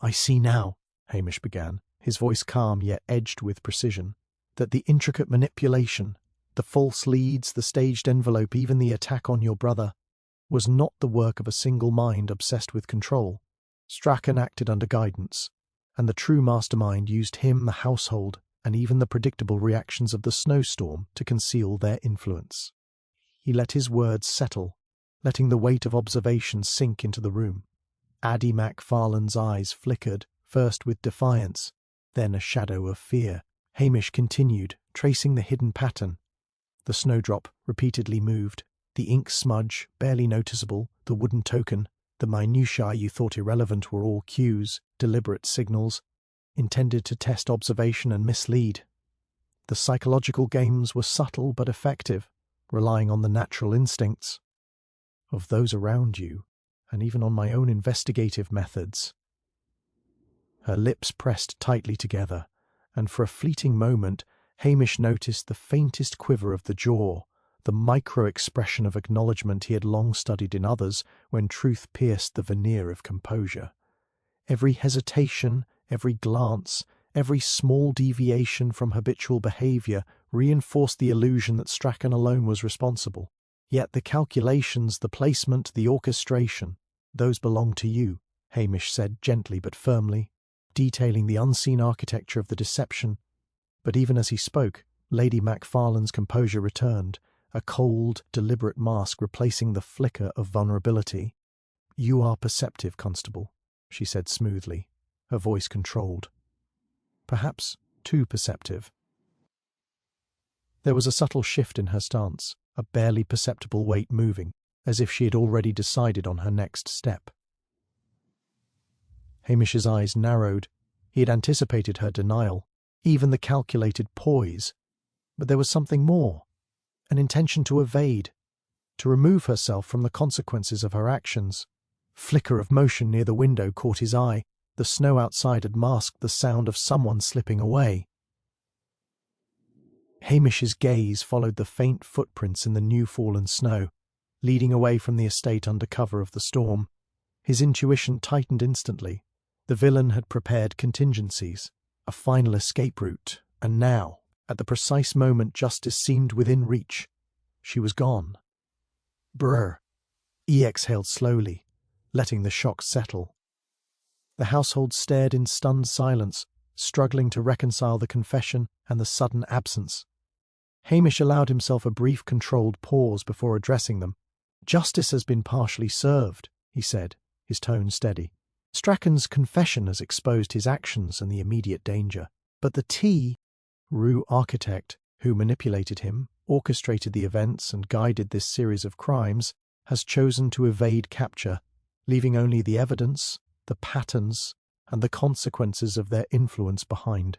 "I see now," Hamish began, his voice calm yet edged with precision, "that the intricate manipulation, the false leads, the staged envelope, even the attack on your brother, was not the work of a single mind obsessed with control. Strachan acted under guidance, and the true mastermind used him, the household, and even the predictable reactions of the snowstorm to conceal their influence." He let his words settle, letting the weight of observation sink into the room. Addie Macfarlane's eyes flickered, first with defiance, then a shadow of fear. Hamish continued, tracing the hidden pattern. The snowdrop repeatedly moved, the ink smudge, barely noticeable, the wooden token, the minutiae you thought irrelevant were all cues, deliberate signals, intended to test observation and mislead. The psychological games were subtle but effective, relying on the natural instincts of those around you, and even on my own investigative methods. Her lips pressed tightly together, and for a fleeting moment Hamish noticed the faintest quiver of the jaw, the micro-expression of acknowledgement he had long studied in others when truth pierced the veneer of composure. Every hesitation, every glance, every small deviation from habitual behaviour reinforced the illusion that Strachan alone was responsible. Yet the calculations, the placement, the orchestration, those belong to you, Hamish said gently but firmly, detailing the unseen architecture of the deception. But even as he spoke, Lady Macfarlane's composure returned, a cold, deliberate mask replacing the flicker of vulnerability. "You are perceptive, Constable," she said smoothly, her voice controlled. "Perhaps too perceptive." There was a subtle shift in her stance, a barely perceptible weight moving, as if she had already decided on her next step. Hamish's eyes narrowed. He had anticipated her denial, even the calculated poise. But there was something more, an intention to evade, to remove herself from the consequences of her actions. Flicker of motion near the window caught his eye. The snow outside had masked the sound of someone slipping away. Hamish's gaze followed the faint footprints in the new-fallen snow, leading away from the estate under cover of the storm. His intuition tightened instantly. The villain had prepared contingencies, a final escape route, and now, at the precise moment justice seemed within reach, she was gone. Brr! He exhaled slowly, letting the shock settle. The household stared in stunned silence, struggling to reconcile the confession and the sudden absence. Hamish allowed himself a brief controlled pause before addressing them. "Justice has been partially served," he said, his tone steady. "Strachan's confession has exposed his actions and the immediate danger. But the Rue architect, who manipulated him, orchestrated the events and guided this series of crimes, has chosen to evade capture, leaving only the evidence, the patterns, and the consequences of their influence behind."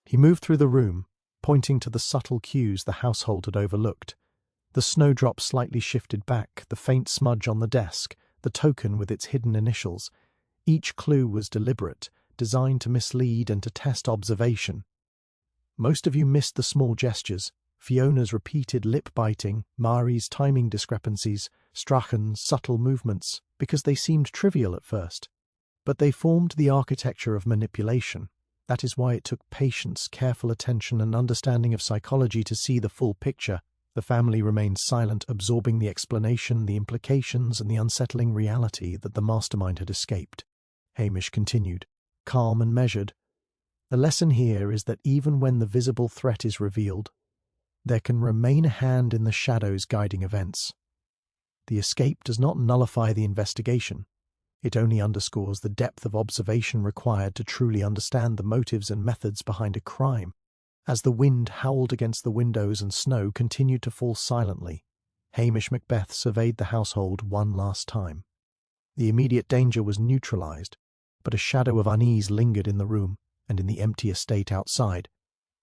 He moved through the room, pointing to the subtle cues the household had overlooked. The snowdrop slightly shifted back, the faint smudge on the desk, the token with its hidden initials. Each clue was deliberate, designed to mislead and to test observation. Most of you missed the small gestures, Fiona's repeated lip-biting, Mari's timing discrepancies, Strachan's subtle movements, because they seemed trivial at first. But they formed the architecture of manipulation. That is why it took patience, careful attention, and understanding of psychology to see the full picture. The family remained silent, absorbing the explanation, the implications, and the unsettling reality that the mastermind had escaped. Hamish continued, calm and measured. "The lesson here is that even when the visible threat is revealed, there can remain a hand in the shadows guiding events. The escape does not nullify the investigation. It only underscores the depth of observation required to truly understand the motives and methods behind a crime." As the wind howled against the windows and snow continued to fall silently, Hamish Macbeth surveyed the household one last time. The immediate danger was neutralized, but a shadow of unease lingered in the room and in the empty estate outside.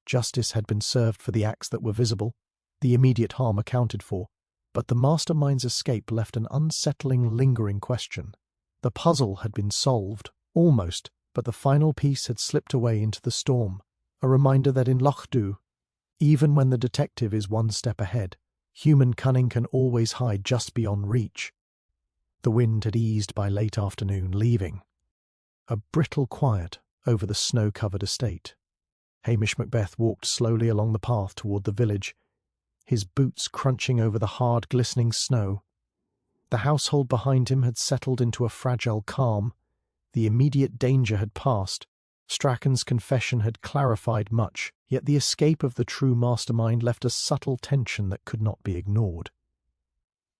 Justice had been served for the acts that were visible, the immediate harm accounted for, but the mastermind's escape left an unsettling, lingering question. The puzzle had been solved, almost, but the final piece had slipped away into the storm, a reminder that in Lochdu, even when the detective is one step ahead, human cunning can always hide just beyond reach. The wind had eased by late afternoon, leaving a brittle quiet over the snow-covered estate. Hamish Macbeth walked slowly along the path toward the village, his boots crunching over the hard, glistening snow. The household behind him had settled into a fragile calm. The immediate danger had passed. Strachan's confession had clarified much, yet the escape of the true mastermind left a subtle tension that could not be ignored.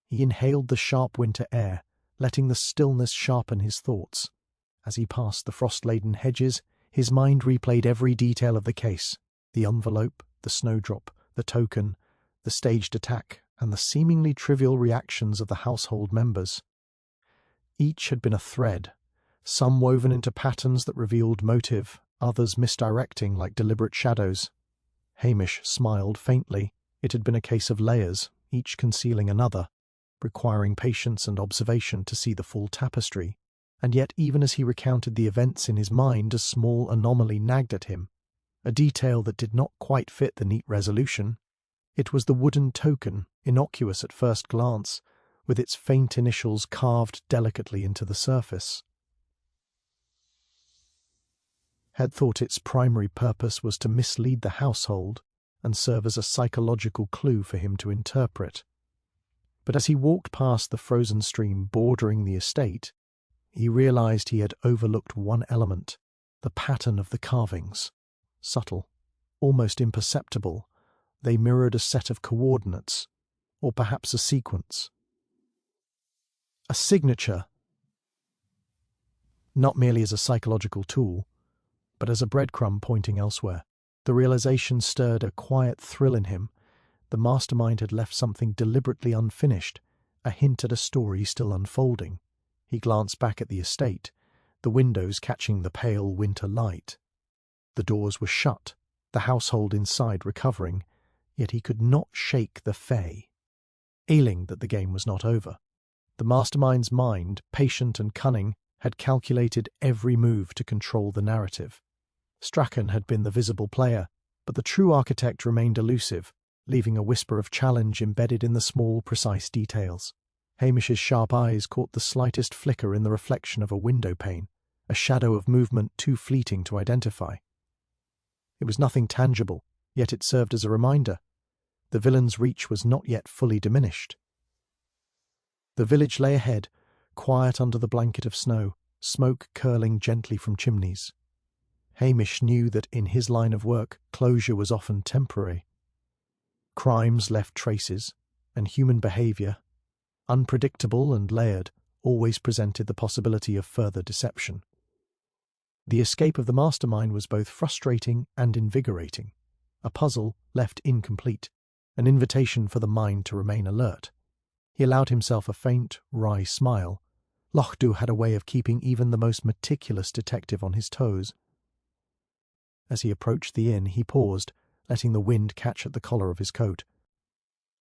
He inhaled the sharp winter air, letting the stillness sharpen his thoughts. As he passed the frost-laden hedges, his mind replayed every detail of the case: the envelope, the snowdrop, the token, the staged attack, and the seemingly trivial reactions of the household members. Each had been a thread, some woven into patterns that revealed motive, others misdirecting like deliberate shadows. Hamish smiled faintly. It had been a case of layers, each concealing another, requiring patience and observation to see the full tapestry. And yet, even as he recounted the events in his mind, a small anomaly nagged at him, a detail that did not quite fit the neat resolution. It was the wooden token, innocuous at first glance, with its faint initials carved delicately into the surface. Had thought its primary purpose was to mislead the household and serve as a psychological clue for him to interpret. But as he walked past the frozen stream bordering the estate, he realized he had overlooked one element: the pattern of the carvings. Subtle, almost imperceptible, they mirrored a set of coordinates, or perhaps a sequence. A signature, not merely as a psychological tool, but as a breadcrumb pointing elsewhere. The realization stirred a quiet thrill in him. The mastermind had left something deliberately unfinished, a hint at a story still unfolding. He glanced back at the estate, the windows catching the pale winter light. The doors were shut, the household inside recovering, yet he could not shake the feeling that the game was not over. The mastermind's mind, patient and cunning, had calculated every move to control the narrative. Strachan had been the visible player, but the true architect remained elusive, leaving a whisper of challenge embedded in the small, precise details. Hamish's sharp eyes caught the slightest flicker in the reflection of a window pane, a shadow of movement too fleeting to identify. It was nothing tangible, yet it served as a reminder. The villain's reach was not yet fully diminished. The village lay ahead, quiet under the blanket of snow, smoke curling gently from chimneys. Hamish knew that in his line of work, closure was often temporary. Crimes left traces, and human behaviour, unpredictable and layered, always presented the possibility of further deception. The escape of the mastermind was both frustrating and invigorating, a puzzle left incomplete, an invitation for the mind to remain alert. He allowed himself a faint, wry smile. Lochdu had a way of keeping even the most meticulous detective on his toes. As he approached the inn, he paused, letting the wind catch at the collar of his coat.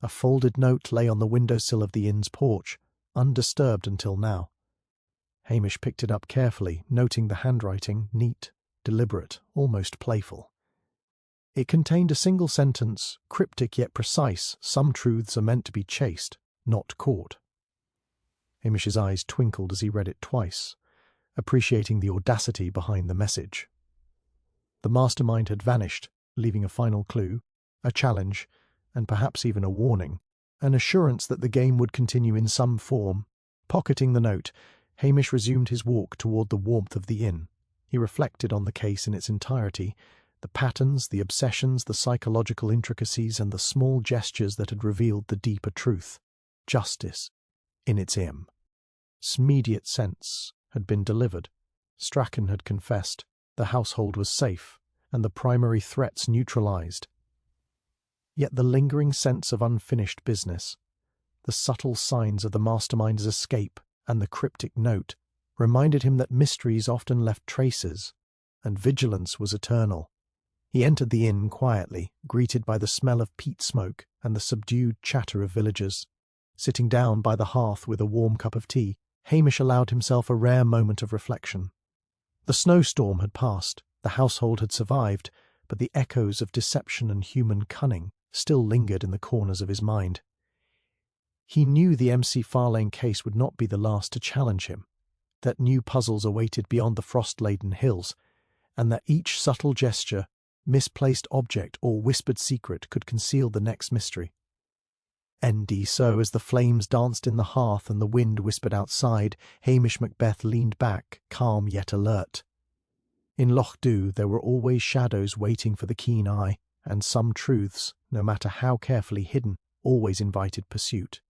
A folded note lay on the windowsill of the inn's porch, undisturbed until now. Hamish picked it up carefully, noting the handwriting, neat, deliberate, almost playful. It contained a single sentence, cryptic yet precise: "Some truths are meant to be chased, not caught." Hamish's eyes twinkled as he read it twice, appreciating the audacity behind the message. The mastermind had vanished, leaving a final clue, a challenge, and perhaps even a warning, an assurance that the game would continue in some form. Pocketing the note, Hamish resumed his walk toward the warmth of the inn. He reflected on the case in its entirety, the patterns, the obsessions, the psychological intricacies, and the small gestures that had revealed the deeper truth. Justice, in its immediate sense, had been delivered. Strachan had confessed, the household was safe, and the primary threats neutralized. Yet the lingering sense of unfinished business, the subtle signs of the mastermind's escape, and the cryptic note reminded him that mysteries often left traces, and vigilance was eternal. He entered the inn quietly, greeted by the smell of peat smoke and the subdued chatter of villagers. Sitting down by the hearth with a warm cup of tea, Hamish allowed himself a rare moment of reflection. The snowstorm had passed, the household had survived, but the echoes of deception and human cunning still lingered in the corners of his mind. He knew the MC Farlane case would not be the last to challenge him, that new puzzles awaited beyond the frost-laden hills, and that each subtle gesture, misplaced object, or whispered secret could conceal the next mystery. N.D. So, as the flames danced in the hearth and the wind whispered outside, Hamish Macbeth leaned back, calm yet alert. In Loch Dhu there were always shadows waiting for the keen eye, and some truths, no matter how carefully hidden, always invited pursuit.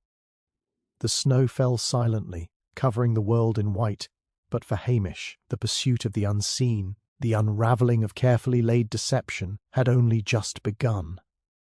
The snow fell silently, covering the world in white, but for Hamish, the pursuit of the unseen, the unravelling of carefully laid deception, had only just begun.